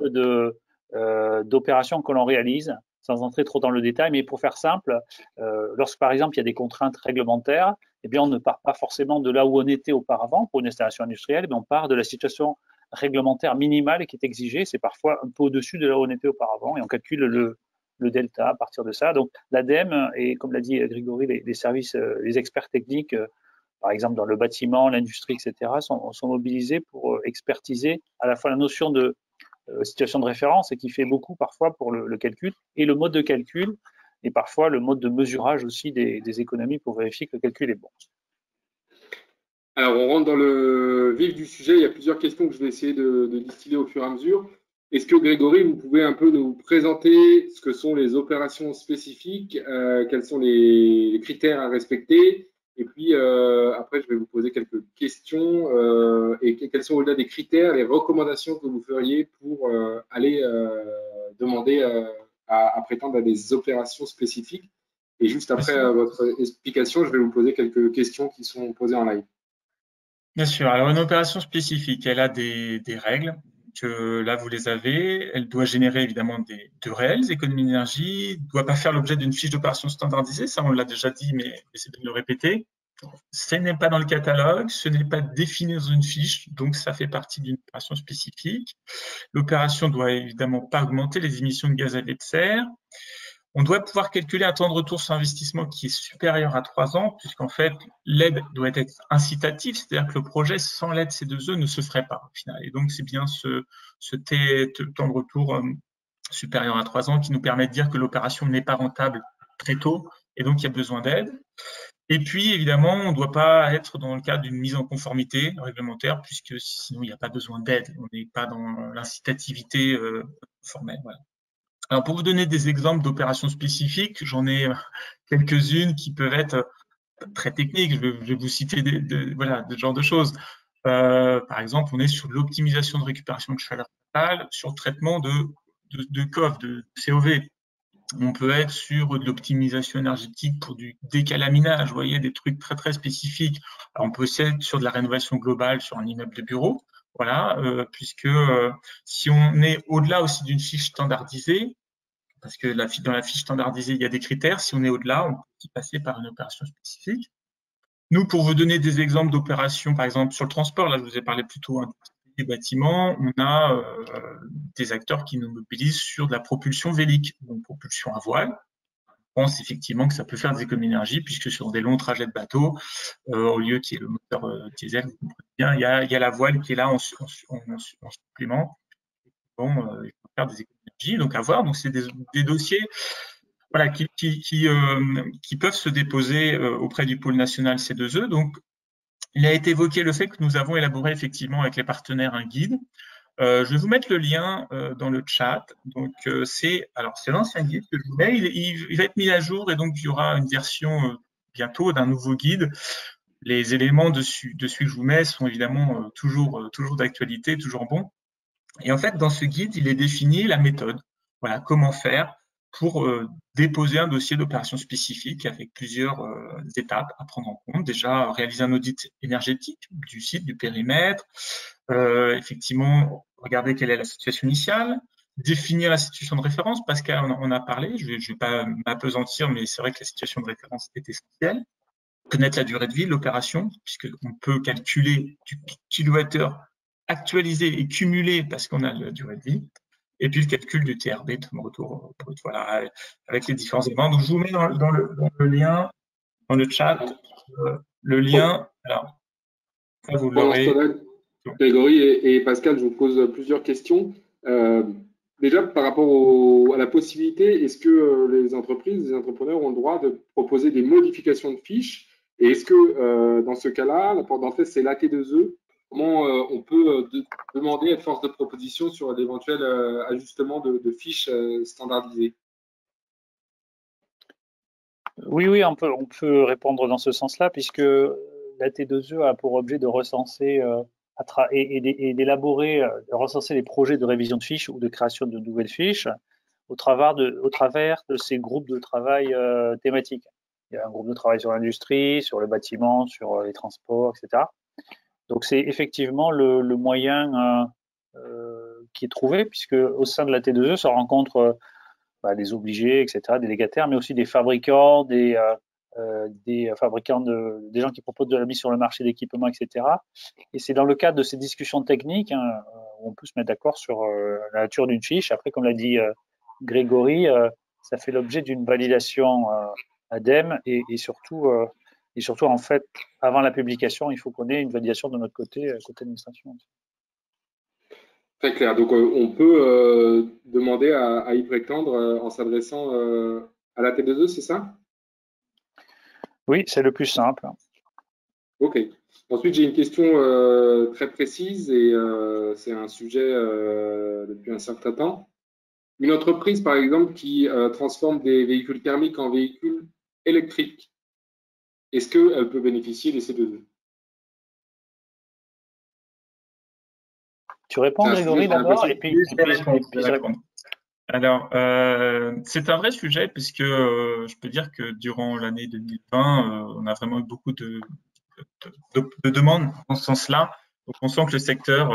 d'opération que l'on réalise, sans entrer trop dans le détail. Mais pour faire simple, lorsque par exemple il y a des contraintes réglementaires, eh bien on ne part pas forcément de là où on était auparavant pour une installation industrielle, mais on part de la situation réglementaire minimale qui est exigée. C'est parfois un peu au-dessus de là où on était auparavant et on calcule le delta à partir de ça. Donc l'ADEME et comme l'a dit Grégory, les services, les experts techniques, par exemple dans le bâtiment, l'industrie, etc., sont mobilisés pour expertiser à la fois la notion de situation de référence et qui fait beaucoup parfois pour le calcul et le mode de calcul et parfois le mode de mesurage aussi des économies pour vérifier que le calcul est bon. Alors, on rentre dans le vif du sujet. Il y a plusieurs questions que je vais essayer de distiller au fur et à mesure. Est-ce que Grégory, vous pouvez un peu nous présenter ce que sont les opérations spécifiques, quels sont les critères à respecter? Et puis, après, je vais vous poser quelques questions. Et quels sont, au-delà des critères, les recommandations que vous feriez pour aller demander à prétendre à des opérations spécifiques? Et juste après votre explication, je vais vous poser quelques questions qui sont posées en live. Bien sûr. Alors, une opération spécifique, elle a des règles que là, vous les avez. Elle doit générer évidemment de réelles économies d'énergie, ne doit pas faire l'objet d'une fiche d'opération standardisée. Ça, on l'a déjà dit, mais essayez de le répéter. Ce n'est pas dans le catalogue, ce n'est pas défini dans une fiche, donc ça fait partie d'une opération spécifique. L'opération doit évidemment pas augmenter les émissions de gaz à effet de serre. On doit pouvoir calculer un temps de retour sur investissement qui est supérieur à 3 ans, puisqu'en fait, l'aide doit être incitative, c'est-à-dire que le projet sans l'aide C2E ne se ferait pas au final. Et donc, c'est bien ce temps de retour supérieur à 3 ans qui nous permet de dire que l'opération n'est pas rentable très tôt, et donc il y a besoin d'aide. Et puis, évidemment, on ne doit pas être dans le cadre d'une mise en conformité réglementaire, puisque sinon, il n'y a pas besoin d'aide. On n'est pas dans l'incitativité formelle. Voilà. Alors, pour vous donner des exemples d'opérations spécifiques, j'en ai quelques-unes qui peuvent être très techniques. Je vais vous citer voilà, ce genre de choses. Par exemple, on est sur l'optimisation de récupération de chaleur totale, sur le traitement de COV, de COV. On peut être sur de l'optimisation énergétique pour du décalaminage, vous voyez, des trucs très, très spécifiques. Alors, on peut aussi être sur de la rénovation globale sur un immeuble de bureau. Voilà, puisque si on est au-delà aussi d'une fiche standardisée, parce que dans la fiche standardisée, il y a des critères. Si on est au-delà, on peut y passer par une opération spécifique. Nous, pour vous donner des exemples d'opérations, par exemple sur le transport, là je vous ai parlé plutôt des bâtiments, on a des acteurs qui nous mobilisent sur de la propulsion vélique, donc propulsion à voile. On pense effectivement que ça peut faire des économies d'énergie, puisque sur des longs trajets de bateau, au lieu qu'il y ait le moteur diesel, vous comprenez bien, il y a la voile qui est là en supplément. Bon, il faut faire des économies d'énergie, donc à voir. Donc c'est des dossiers voilà, qui peuvent se déposer auprès du pôle national C2E. Donc, il a été évoqué le fait que nous avons élaboré effectivement avec les partenaires un guide. Je vais vous mettre le lien dans le chat. Donc, c'est l'ancien guide que je vous mets. Il va être mis à jour et donc il y aura une version bientôt d'un nouveau guide. Les éléments dessus que je vous mets sont évidemment toujours d'actualité, toujours bons. Et en fait, dans ce guide, il est défini la méthode. Voilà, comment faire pour déposer un dossier d'opération spécifique avec plusieurs étapes à prendre en compte. Déjà, réaliser un audit énergétique du site, du périmètre, effectivement, regarder quelle est la situation initiale, définir la situation de référence. Pascal en a parlé, je vais pas m'apesantir, mais c'est vrai que la situation de référence est essentielle. Connaître la durée de vie de l'opération, puisqu'on peut calculer du kilowattheure actualisé et cumulé parce qu'on a la durée de vie. Et puis le calcul du TRB, de retour brut, voilà, avec les différents éléments. Donc je vous mets dans le lien, dans le chat, le lien. Alors, ça vous l'aurez. Grégory et Pascal, je vous pose plusieurs questions. Déjà, par rapport à la possibilité, est-ce que les entreprises, les entrepreneurs ont le droit de proposer des modifications de fiches? Et est-ce que dans ce cas-là, la porte d'entrée, c'est l'AT2E? Comment on peut demander à force de proposition sur l'éventuel ajustement de fiches standardisées? Oui, on peut répondre dans ce sens-là, puisque l'AT2E a pour objet de recenser et d'élaborer, de recenser les projets de révision de fiches ou de création de nouvelles fiches au travers de ces groupes de travail thématiques. Il y a un groupe de travail sur l'industrie, sur le bâtiment, sur les transports, etc. Donc, c'est effectivement le moyen qui est trouvé, puisque au sein de l'AT2E se rencontrent des obligés, etc., des légataires, mais aussi des fabricants, des fabricants, des gens qui proposent de la mise sur le marché d'équipements, etc. Et c'est dans le cadre de ces discussions techniques où on peut se mettre d'accord sur la nature d'une fiche. Après, comme l'a dit Grégory, ça fait l'objet d'une validation ADEME et surtout, en fait, avant la publication, il faut qu'on ait une validation de notre côté administration. Très clair. Donc, on peut demander à y prétendre en s'adressant à la T2E, c'est ça? Oui, c'est le plus simple. OK. Ensuite, j'ai une question très précise et c'est un sujet depuis un certain temps. Une entreprise, par exemple, qui transforme des véhicules thermiques en véhicules électriques, est-ce qu'elle peut bénéficier des C2E? Tu réponds, Grégory, d'abord, et puis je réponds. Alors, c'est un vrai sujet puisque je peux dire que durant l'année 2020, on a vraiment eu beaucoup de demandes dans ce sens-là. Donc, on sent que le secteur,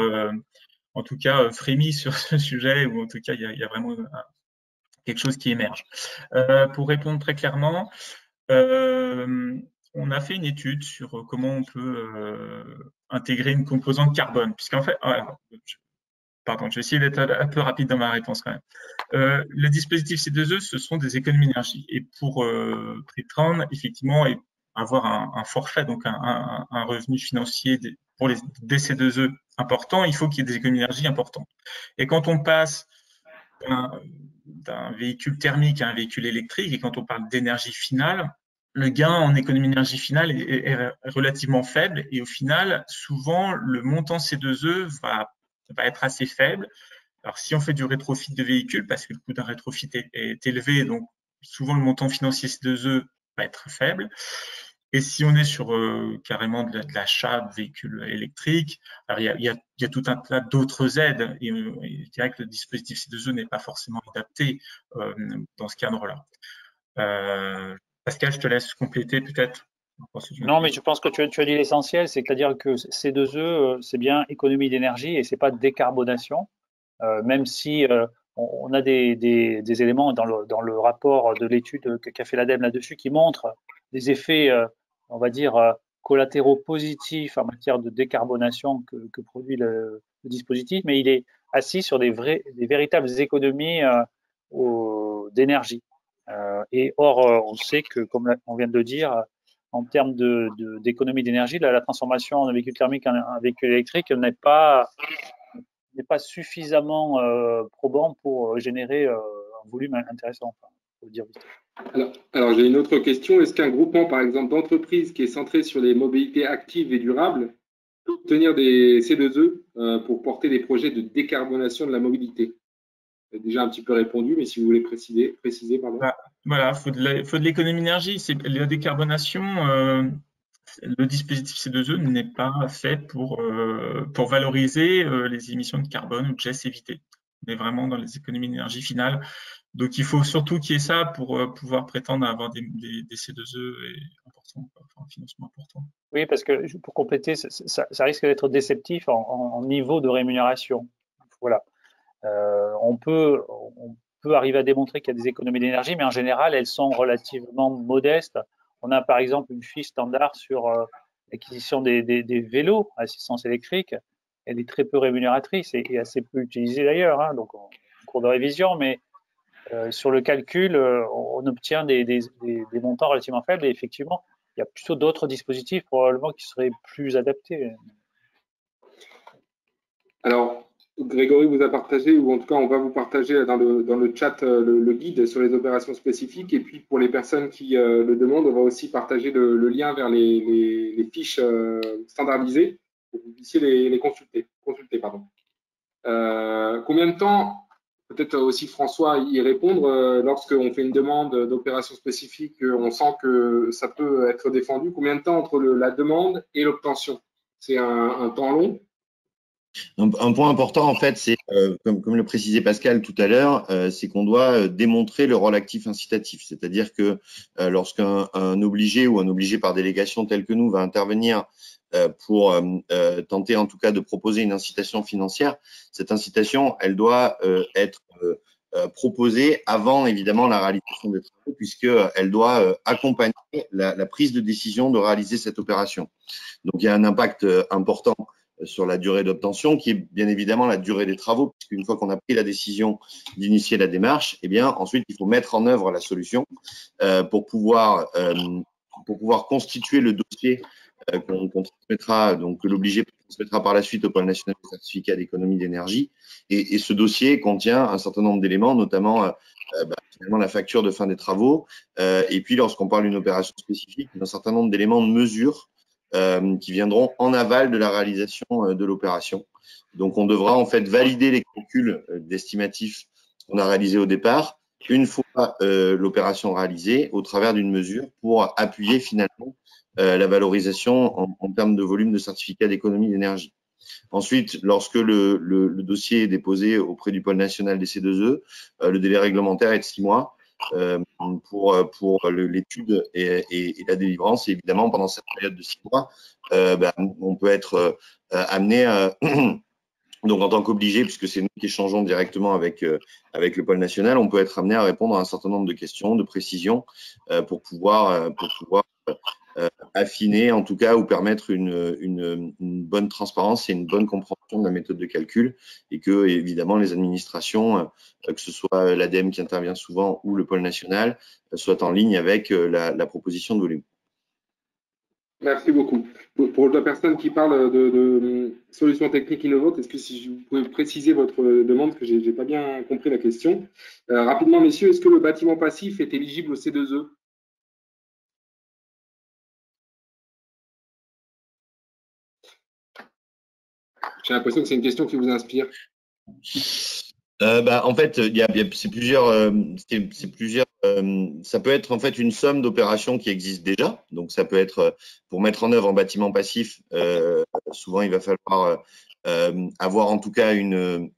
en tout cas, frémit sur ce sujet, ou en tout cas, il y a vraiment quelque chose qui émerge. Pour répondre très clairement, on a fait une étude sur comment on peut intégrer une composante carbone, puisqu'en fait, pardon, je vais essayer d'être un peu rapide dans ma réponse quand même. Le dispositif C2E, ce sont des économies d'énergie. Et pour prétendre, effectivement, et avoir un forfait, donc un revenu financier pour des C2E importants, il faut qu'il y ait des économies d'énergie importantes. Et quand on passe d'un véhicule thermique à un véhicule électrique, et quand on parle d'énergie finale, le gain en économie d'énergie finale est relativement faible. Et au final, souvent, le montant C2E va être assez faible. Alors, si on fait du rétrofit de véhicules, parce que le coût d'un rétrofit est élevé, donc souvent le montant financier C2E va être faible. Et si on est sur carrément de l'achat de véhicules électriques, alors il y a tout un tas d'autres aides. Et je dirais que le dispositif C2E n'est pas forcément adapté dans ce cadre-là. Pascal, je te laisse compléter peut-être. Non, mais je pense que tu as dit l'essentiel, c'est-à-dire que C2E, c'est bien économie d'énergie et c'est pas décarbonation, même si on a des éléments dans le rapport de l'étude qu'a fait l'ADEME là-dessus qui montrent des effets, on va dire, collatéraux positifs en matière de décarbonation que produit le dispositif, mais il est assis sur des véritables économies d'énergie. Et or, on sait que, comme on vient de le dire, en termes d'économie d'énergie, la transformation d'un véhicule thermique en un véhicule électrique n'est pas suffisamment probant pour générer un volume intéressant, faut le dire vite. Alors j'ai une autre question. Est-ce qu'un groupement, par exemple, d'entreprises qui est centré sur les mobilités actives et durables peut obtenir des C2E pour porter des projets de décarbonation de la mobilité? J'ai déjà un petit peu répondu, mais si vous voulez préciser, pardon. Voilà, faut de l'économie d'énergie. C'est la décarbonation. Le dispositif C2E n'est pas fait pour valoriser les émissions de carbone ou de gaz évité. On est vraiment dans les économies d'énergie finales. Donc, il faut surtout qu'il y ait ça pour pouvoir prétendre à avoir des C2E importants, enfin, un financement important. Oui, parce que pour compléter, ça risque d'être déceptif en niveau de rémunération. Voilà. On peut arriver à démontrer qu'il y a des économies d'énergie, mais en général, elles sont relativement modestes. On a par exemple une fiche standard sur l'acquisition des vélos à assistance électrique. Elle est très peu rémunératrice et assez peu utilisée d'ailleurs, hein, donc en cours de révision, mais sur le calcul, on obtient des montants relativement faibles et effectivement, il y a plutôt d'autres dispositifs probablement qui seraient plus adaptés. Alors, Grégory vous a partagé, ou en tout cas, on va vous partager dans le chat le guide sur les opérations spécifiques. Et puis, pour les personnes qui le demandent, on va aussi partager le lien vers les fiches standardisées pour que vous puissiez les consulter. Combien de temps, peut-être aussi François y répondre, lorsqu'on fait une demande d'opération spécifique, on sent que ça peut être défendu. Combien de temps entre la demande et l'obtention? C'est un temps long? Un point important, en fait, c'est, comme le précisait Pascal tout à l'heure, c'est qu'on doit démontrer le rôle actif incitatif. C'est-à-dire que lorsqu'un obligé ou un obligé par délégation tel que nous va intervenir pour tenter en tout cas de proposer une incitation financière, cette incitation, elle doit être proposée avant évidemment la réalisation des travaux, puisqu'elle doit accompagner la prise de décision de réaliser cette opération. Donc, il y a un impact important sur la durée d'obtention, qui est bien évidemment la durée des travaux, puisqu'une fois qu'on a pris la décision d'initier la démarche, eh bien ensuite il faut mettre en œuvre la solution pour pouvoir constituer le dossier qu'on transmettra, donc que l'obligé transmettra par la suite au Pôle national des certificats d'économie d'énergie. Et ce dossier contient un certain nombre d'éléments, notamment finalement la facture de fin des travaux. Et puis lorsqu'on parle d'une opération spécifique, un certain nombre d'éléments de mesure qui viendront en aval de la réalisation de l'opération. Donc, on devra en fait valider les calculs d'estimatifs qu'on a réalisés au départ, une fois l'opération réalisée, au travers d'une mesure pour appuyer finalement la valorisation en termes de volume de certificats d'économie d'énergie. Ensuite, lorsque le dossier est déposé auprès du pôle national des C2E, le délai réglementaire est de 6 mois. Pour l'étude et la délivrance. Et évidemment, pendant cette période de 6 mois, on peut être amené donc en tant qu'obligé, puisque c'est nous qui échangeons directement avec le pôle national, on peut être amené à répondre à un certain nombre de questions, de précisions, pour pouvoir affiner en tout cas ou permettre une bonne transparence et une bonne compréhension de la méthode de calcul, et que évidemment les administrations, que ce soit l'ADEME qui intervient souvent ou le pôle national, soient en ligne avec la proposition de volume. Merci beaucoup. Pour la personne qui parle de solutions techniques innovantes, est-ce que vous pouvez préciser votre demande, que je n'ai pas bien compris la question. Rapidement, messieurs, est-ce que le bâtiment passif est éligible au C2E? J'ai l'impression que c'est une question qui vous inspire. En fait, c'est plusieurs. Ça peut être en fait une somme d'opérations qui existent déjà. Donc, ça peut être pour mettre en œuvre un bâtiment passif. Souvent, il va falloir avoir en tout cas une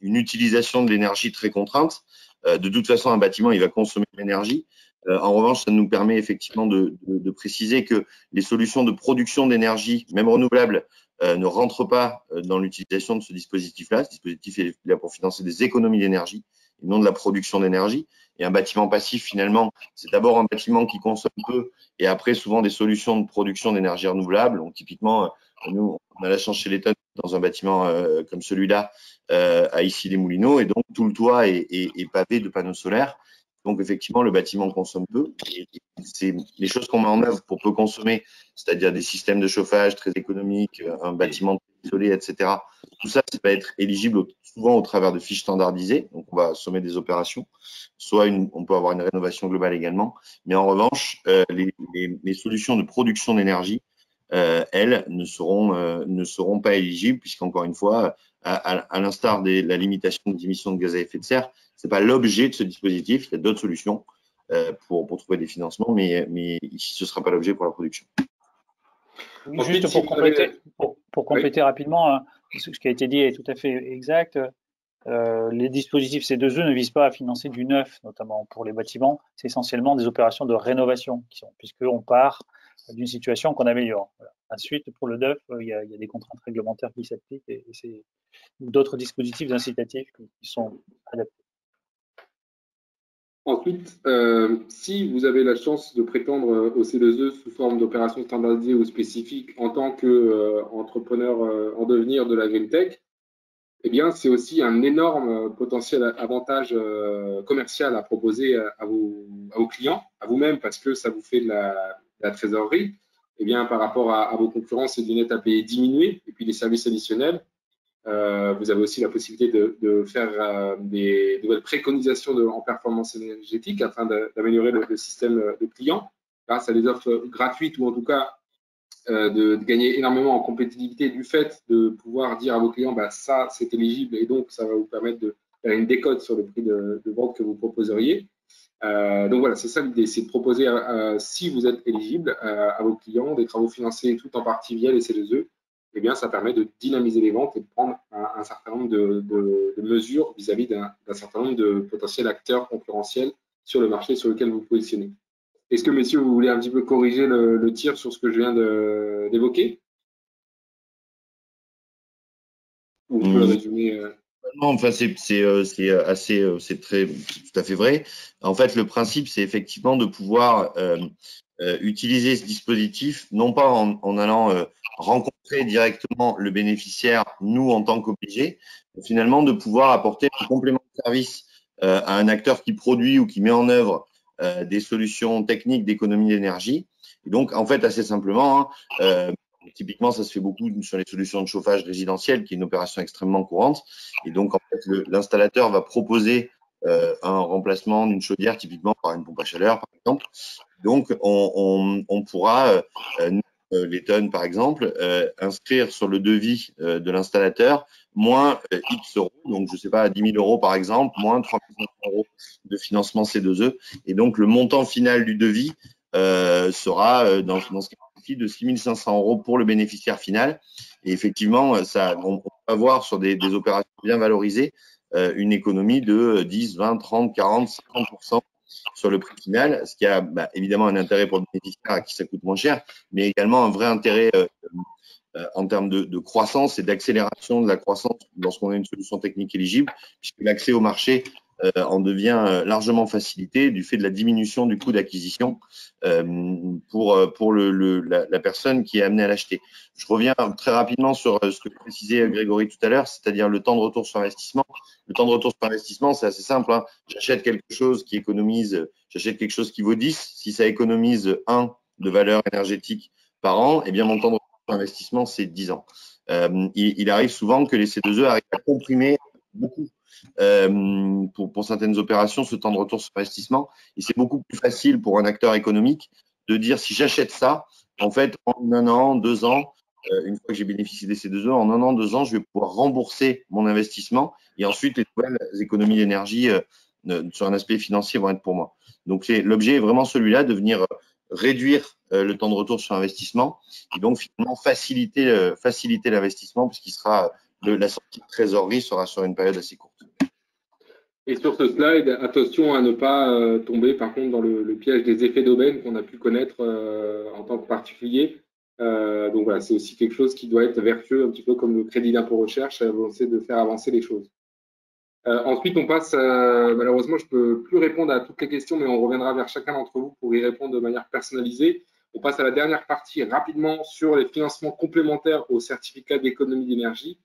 utilisation de l'énergie très contrainte. De toute façon, un bâtiment, il va consommer de l'énergie. En revanche, ça nous permet effectivement de préciser que les solutions de production d'énergie, même renouvelables, ne rentrent pas dans l'utilisation de ce dispositif-là. Ce dispositif est là pour financer des économies d'énergie et non de la production d'énergie. Et un bâtiment passif, finalement, c'est d'abord un bâtiment qui consomme peu et après, souvent, des solutions de production d'énergie renouvelable. Donc, typiquement, nous, on a la chance chez l'État dans un bâtiment comme celui-là à Issy-les-Moulineaux, et donc tout le toit est pavé de panneaux solaires. Donc, effectivement, le bâtiment consomme peu. Et c'est les choses qu'on met en œuvre pour peu consommer, c'est-à-dire des systèmes de chauffage très économiques, un bâtiment isolé, etc. Tout ça, ça va être éligible souvent au travers de fiches standardisées. Donc, on va sommer des opérations. Soit on peut avoir une rénovation globale également. Mais en revanche, les solutions de production d'énergie, elles, ne seront pas éligibles, puisqu'encore une fois, à l'instar de la limitation des émissions de gaz à effet de serre, c'est pas l'objet de ce dispositif. Il y a d'autres solutions pour trouver des financements, mais ici, ce ne sera pas l'objet pour la production. Juste pour compléter rapidement, ce qui a été dit est tout à fait exact. Les dispositifs C2E ne visent pas à financer du neuf, notamment pour les bâtiments. C'est essentiellement des opérations de rénovation, puisqu'on part d'une situation qu'on améliore. Voilà. Ensuite, pour le neuf, il y a des contraintes réglementaires qui s'appliquent et c'est d'autres dispositifs incitatifs qui sont adaptés. Ensuite, si vous avez la chance de prétendre au C2E sous forme d'opération standardisée ou spécifique en tant qu'entrepreneur en devenir de la Green Tech, eh bien, c'est aussi un énorme potentiel avantage commercial à proposer à vos clients, à vous-même, parce que ça vous fait de la trésorerie. Eh bien, par rapport à vos concurrents, c'est du net à payer diminué, et puis des services additionnels. Vous avez aussi la possibilité de faire des nouvelles préconisations en performance énergétique afin d'améliorer le système de clients grâce à des offres gratuites ou en tout cas de gagner énormément en compétitivité du fait de pouvoir dire à vos clients bah, ça c'est éligible et donc ça va vous permettre de faire une décote sur le prix de vente que vous proposeriez. Donc voilà, c'est ça l'idée, c'est de proposer si vous êtes éligible à vos clients des travaux financés tout en partie via les C2E. Eh bien, ça permet de dynamiser les ventes et de prendre un certain nombre de mesures vis-à-vis d'un certain nombre de potentiels acteurs concurrentiels sur le marché sur lequel vous vous positionnez. Est-ce que, messieurs, vous voulez un petit peu corriger le tir sur ce que je viens d'évoquer? Ou on peut le résumer Non, enfin, c'est tout à fait vrai. En fait, le principe, c'est effectivement de pouvoir utiliser ce dispositif, non pas en allant rencontrer directement le bénéficiaire, nous, en tant qu'obligés, mais finalement de pouvoir apporter un complément de service à un acteur qui produit ou qui met en œuvre des solutions techniques d'économie d'énergie. Et donc, en fait, assez simplement, typiquement, ça se fait beaucoup sur les solutions de chauffage résidentiel, qui est une opération extrêmement courante. Et donc, en fait, l'installateur va proposer un remplacement d'une chaudière, typiquement par une pompe à chaleur, par exemple. Donc, on pourra, les tonnes, par exemple, inscrire sur le devis de l'installateur moins X euros, donc je ne sais pas, 10 000 euros par exemple, moins 3 500 euros de financement C2E. Et donc, le montant final du devis sera, dans ce cas-ci, de 6 500 euros pour le bénéficiaire final. Et effectivement, ça, on peut avoir sur des opérations bien valorisées une économie de 10, 20, 30, 40, 50% sur le prix final, ce qui a évidemment un intérêt pour le bénéficiaire à qui ça coûte moins cher, mais également un vrai intérêt en termes de croissance et d'accélération de la croissance lorsqu'on a une solution technique éligible, puisque l'accès au marché en devient largement facilité du fait de la diminution du coût d'acquisition pour la personne qui est amenée à l'acheter. Je reviens très rapidement sur ce que précisait Grégory tout à l'heure, c'est-à-dire le temps de retour sur investissement. Le temps de retour sur investissement, c'est assez simple. Hein. J'achète quelque chose qui économise, j'achète quelque chose qui vaut 10. Si ça économise 1 de valeur énergétique par an, eh bien mon temps de retour sur investissement, c'est 10 ans. Il arrive souvent que les C2E arrivent à comprimer beaucoup pour certaines opérations ce temps de retour sur investissement. Et c'est beaucoup plus facile pour un acteur économique de dire si j'achète ça, en fait, en 1 an, 2 ans, une fois que j'ai bénéficié des C2E, en 1 an, 2 ans, je vais pouvoir rembourser mon investissement et ensuite les nouvelles économies d'énergie sur un aspect financier vont être pour moi. Donc l'objet est vraiment celui-là, de venir réduire le temps de retour sur investissement et donc finalement faciliter l'investissement puisqu'il sera la sortie de trésorerie sera sur une période assez courte. Et sur ce slide, attention à ne pas tomber par contre dans le piège des effets d'aubaine qu'on a pu connaître en tant que particulier. Donc voilà, c'est aussi quelque chose qui doit être vertueux, un petit peu comme le crédit d'impôt recherche, de faire avancer les choses. Ensuite, on passe, malheureusement, je ne peux plus répondre à toutes les questions, mais on reviendra vers chacun d'entre vous pour y répondre de manière personnalisée. On passe à la dernière partie rapidement sur les financements complémentaires aux certificats d'économie d'énergie.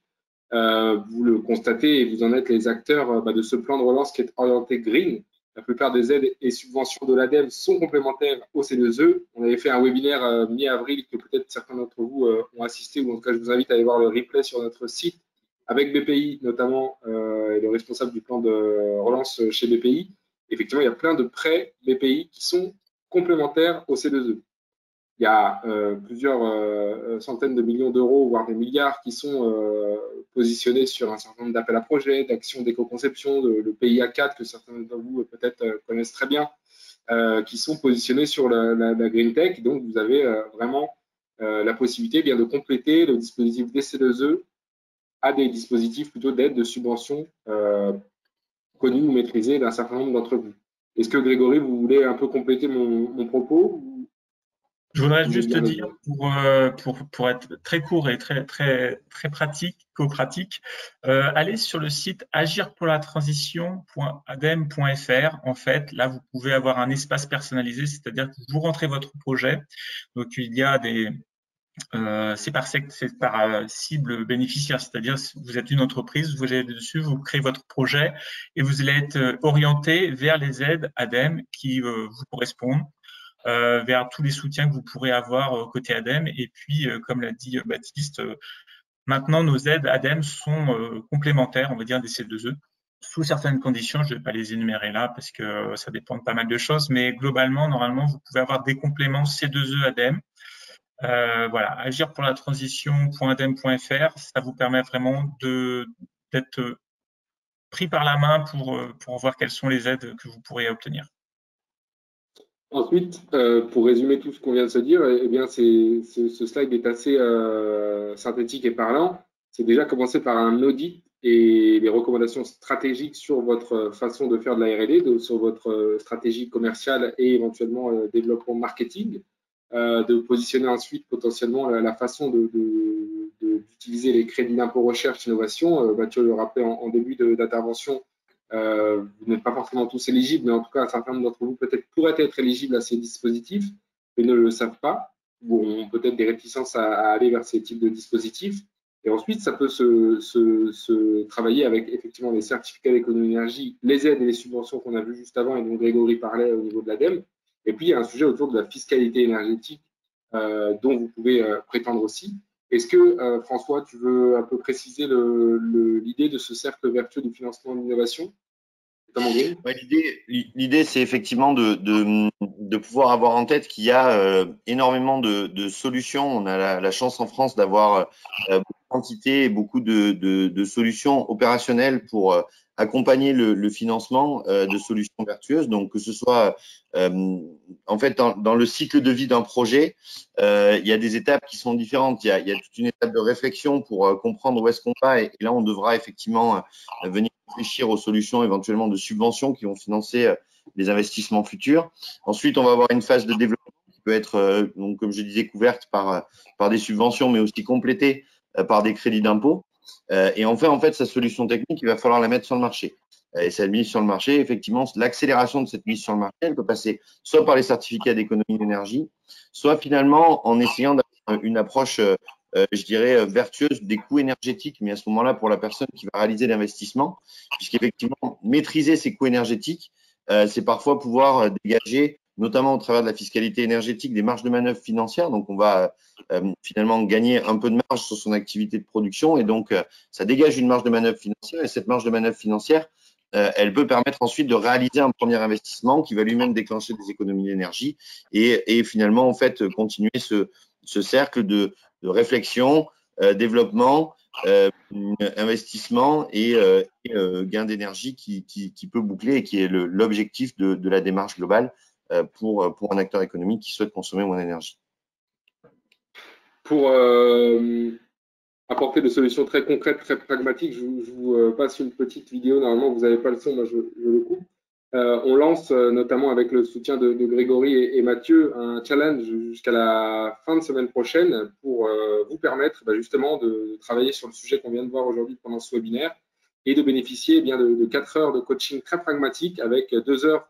Vous le constatez et vous en êtes les acteurs de ce plan de relance qui est orienté green. La plupart des aides et subventions de l'ADEME sont complémentaires au C2E. On avait fait un webinaire mi-avril que peut-être certains d'entre vous ont assisté, ou en tout cas je vous invite à aller voir le replay sur notre site avec BPI notamment, et le responsable du plan de relance chez BPI. Effectivement, il y a plein de prêts BPI qui sont complémentaires au C2E. Il y a plusieurs centaines de millions d'euros, voire des milliards, qui sont positionnés sur un certain nombre d'appels à projets, d'actions d'éco-conception, le PIA 4 que certains d'entre vous peut-être connaissent très bien, qui sont positionnés sur la Green Tech. Donc, vous avez vraiment la possibilité de compléter le dispositif des C2E à des dispositifs plutôt d'aide, de subventions connus ou maîtrisés d'un certain nombre d'entre vous. Est-ce que Grégory, vous voulez un peu compléter mon propos? Je voudrais juste dire, pour être très court et très pratique, allez sur le site agirpourlatransition.adem.fr. En fait, là, vous pouvez avoir un espace personnalisé, c'est-à-dire que vous rentrez votre projet. Donc, il y a c'est par cible bénéficiaire, c'est-à-dire vous êtes une entreprise, vous allez dessus, vous créez votre projet et vous allez être orienté vers les aides ADEME qui vous correspondent. Vers tous les soutiens que vous pourrez avoir côté ADEME. Et puis, comme l'a dit Baptiste, maintenant, nos aides ADEME sont complémentaires, on va dire, des C2E, sous certaines conditions. Je ne vais pas les énumérer là parce que ça dépend de pas mal de choses, mais globalement, normalement, vous pouvez avoir des compléments C2E ADEME. Voilà, agir pour la transition.adem.fr, ça vous permet vraiment d'être pris par la main pour voir quelles sont les aides que vous pourrez obtenir. Ensuite, pour résumer tout ce qu'on vient de se dire, eh bien, ce slide est assez synthétique et parlant. C'est déjà commencer par un audit et des recommandations stratégiques sur votre façon de faire de la R&D, sur votre stratégie commerciale et éventuellement développement marketing, de positionner ensuite potentiellement la façon d'utiliser les crédits d'impôt recherche innovation. Mathieu le rappelait en début d'intervention. Vous n'êtes pas forcément tous éligibles, mais en tout cas, un certain nombre d'entre vous peut-être pourraient être éligibles à ces dispositifs, mais ne le savent pas, ou ont peut-être des réticences à aller vers ces types de dispositifs. Et ensuite, ça peut se travailler avec effectivement les certificats d'économie d'énergie, les aides et les subventions qu'on a vues juste avant et dont Grégory parlait au niveau de l'ADEME. Et puis, il y a un sujet autour de la fiscalité énergétique dont vous pouvez prétendre aussi. Est-ce que, François, tu veux un peu préciser l'idée de ce cercle vertueux du financement de l'innovation? Ouais, l'idée, c'est effectivement de pouvoir avoir en tête qu'il y a énormément de solutions. On a la chance en France d'avoir beaucoup d'entités et beaucoup de solutions opérationnelles pour accompagner le financement de solutions vertueuses. Donc, que ce soit en fait dans le cycle de vie d'un projet, il y a des étapes qui sont différentes. Il y a toute une étape de réflexion pour comprendre où est-ce qu'on va. Et là, on devra effectivement venir réfléchir aux solutions éventuellement de subventions qui vont financer les investissements futurs. Ensuite, on va avoir une phase de développement qui peut être, donc, comme je disais, couverte par des subventions, mais aussi complétée par des crédits d'impôt. Et enfin, en fait, sa solution technique, il va falloir la mettre sur le marché. Et cette mise sur le marché, effectivement, l'accélération de cette mise sur le marché, elle peut passer soit par les certificats d'économie d'énergie, soit finalement en essayant d'avoir une approche je dirais, vertueuse des coûts énergétiques, mais à ce moment-là, pour la personne qui va réaliser l'investissement, puisqu'effectivement, maîtriser ces coûts énergétiques, c'est parfois pouvoir dégager, notamment au travers de la fiscalité énergétique, des marges de manœuvre financières. Donc, on va finalement gagner un peu de marge sur son activité de production et donc, ça dégage une marge de manœuvre financière et cette marge de manœuvre financière, elle peut permettre ensuite de réaliser un premier investissement qui va lui-même déclencher des économies d'énergie et finalement, en fait, continuer ce cercle de réflexion, développement, investissement et gain d'énergie qui peut boucler et qui est l'objectif de la démarche globale pour un acteur économique qui souhaite consommer moins d'énergie. Pour apporter des solutions très concrètes, très pragmatiques, je vous passe une petite vidéo. Normalement, vous n'avez pas le son, moi je le coupe. On lance notamment avec le soutien de Grégory et Mathieu un challenge jusqu'à la fin de semaine prochaine pour vous permettre justement de travailler sur le sujet qu'on vient de voir aujourd'hui pendant ce webinaire et de bénéficier bien de 4 heures de coaching très pragmatique avec 2 heures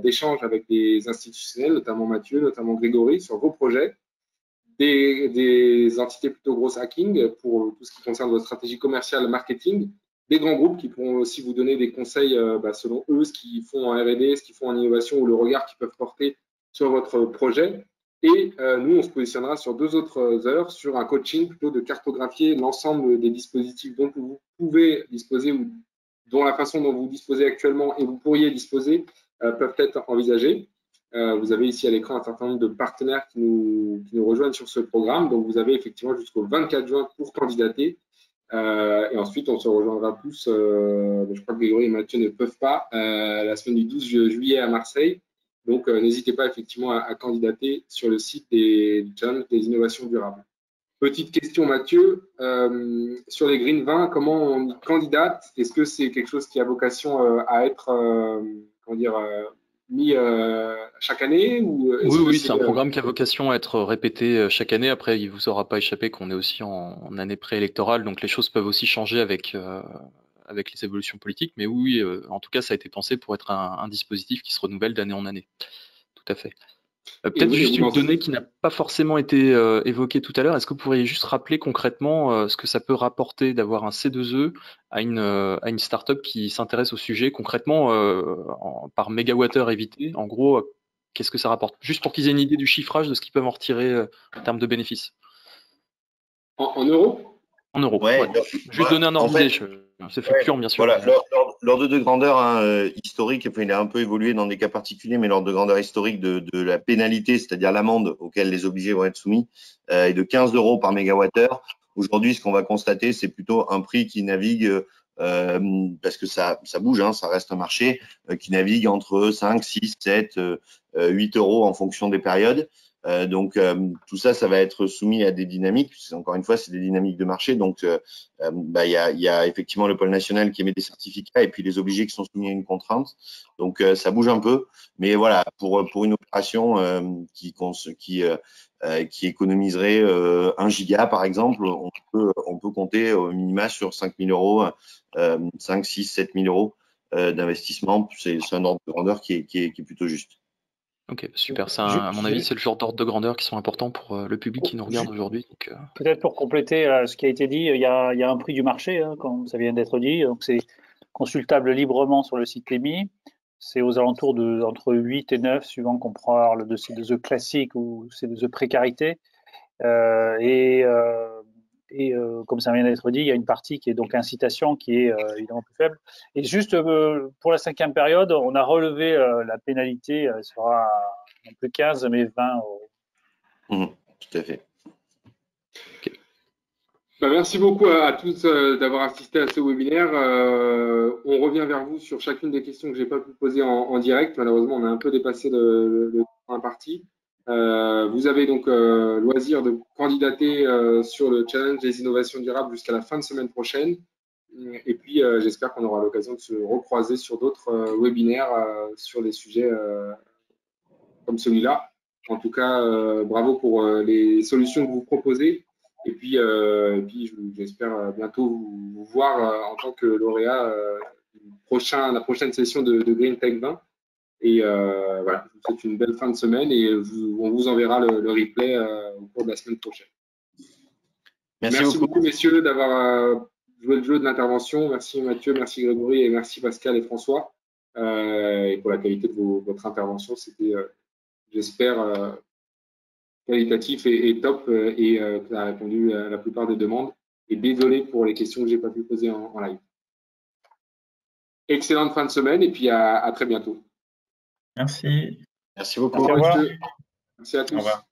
d'échange avec des institutionnels, notamment Mathieu, notamment Grégory, sur vos projets, des entités plutôt grosses hacking pour tout ce qui concerne votre stratégie commerciale, marketing, des grands groupes qui pourront aussi vous donner des conseils selon eux, ce qu'ils font en R&D, ce qu'ils font en innovation ou le regard qu'ils peuvent porter sur votre projet. Et nous, on se positionnera sur 2 autres heures sur un coaching plutôt de cartographier l'ensemble des dispositifs dont vous pouvez disposer ou dont la façon dont vous disposez actuellement et vous pourriez disposer peuvent être envisagées. Vous avez ici à l'écran un certain nombre de partenaires qui nous rejoignent sur ce programme. Donc, vous avez effectivement jusqu'au 24 juin pour candidater. Et ensuite, on se rejoindra tous. Je crois que Grégory et Mathieu ne peuvent pas la semaine du 12 juillet à Marseille. Donc, n'hésitez pas effectivement à candidater sur le site des Challenge des innovations durables. Petite question, Mathieu, sur les Green 20, comment on y candidate? Est-ce que c'est quelque chose qui a vocation à être mis chaque année ou Oui, c'est un programme qui a vocation à être répété chaque année. Après, il vous aura pas échappé qu'on est aussi en année préélectorale, donc les choses peuvent aussi changer avec les évolutions politiques. Mais oui, en tout cas, ça a été pensé pour être un dispositif qui se renouvelle d'année en année. Tout à fait. Peut-être juste une donnée qui n'a pas forcément été évoquée tout à l'heure. Est-ce que vous pourriez juste rappeler concrètement ce que ça peut rapporter d'avoir un C2E à une startup qui s'intéresse au sujet concrètement par mégawattheure évité? En gros, qu'est-ce que ça rapporte? Juste pour qu'ils aient une idée du chiffrage de ce qu'ils peuvent en retirer en termes de bénéfices. En euros? En euros. Ouais. Juste donner un ordre d'idée. C'est fluctuant, bien sûr. Voilà, l'ordre de grandeur historique, il a un peu évolué dans des cas particuliers, mais l'ordre de grandeur historique de la pénalité, c'est-à-dire l'amende auquel les obligés vont être soumis, est de 15 € par mégawattheure. Aujourd'hui, ce qu'on va constater, c'est plutôt un prix qui navigue, parce que ça bouge, ça reste un marché, qui navigue entre 5, 6, 7, 8 € en fonction des périodes. Donc tout ça va être soumis à des dynamiques. Encore une fois, c'est des dynamiques de marché. Donc il y a effectivement le pôle national qui émet des certificats et puis les obligés qui sont soumis à une contrainte. Donc ça bouge un peu, mais voilà, pour une opération qui économiserait 1 giga par exemple, on peut compter au minima sur 5 000 €, 5, 6, 7 000 € d'investissement. C'est un ordre de grandeur qui est plutôt juste. Ok, super. À mon avis, c'est le genre d'ordre de grandeur qui sont importants pour le public qui nous regarde aujourd'hui. Peut-être pour compléter ce qui a été dit, il y a un prix du marché, comme ça vient d'être dit. Donc, c'est consultable librement sur le site EMI. C'est aux alentours entre 8 et 9, suivant qu'on prend le C2E classique ou C2E précarité. Comme ça vient d'être dit, il y a une partie qui est donc incitation, qui est évidemment plus faible. Et juste pour la 5e période, on a relevé la pénalité, elle sera non plus 15, mais 20 €. Tout à fait. Okay. Merci beaucoup à tous d'avoir assisté à ce webinaire. On revient vers vous sur chacune des questions que je n'ai pas pu poser en direct. Malheureusement, on a un peu dépassé le temps imparti. Vous avez donc loisir de candidater sur le challenge des innovations durables jusqu'à la fin de semaine prochaine. Et puis, j'espère qu'on aura l'occasion de se recroiser sur d'autres webinaires sur des sujets comme celui-là. En tout cas, bravo pour les solutions que vous proposez. Et puis j'espère bientôt vous voir en tant que lauréat la prochaine session de Green Tech 20. Et voilà, je vous souhaite une belle fin de semaine et on vous enverra le replay au cours de la semaine prochaine. Merci beaucoup, messieurs, d'avoir joué le jeu de l'intervention. Merci Mathieu, merci Grégory et merci Pascal et François. Et pour la qualité de votre intervention, c'était, j'espère, qualitatif et top et ça a répondu à la plupart des demandes. Et désolé pour les questions que je n'ai pas pu poser en live. Excellente fin de semaine et puis à très bientôt. Merci. Merci beaucoup. Au revoir. Merci à tous. Au revoir.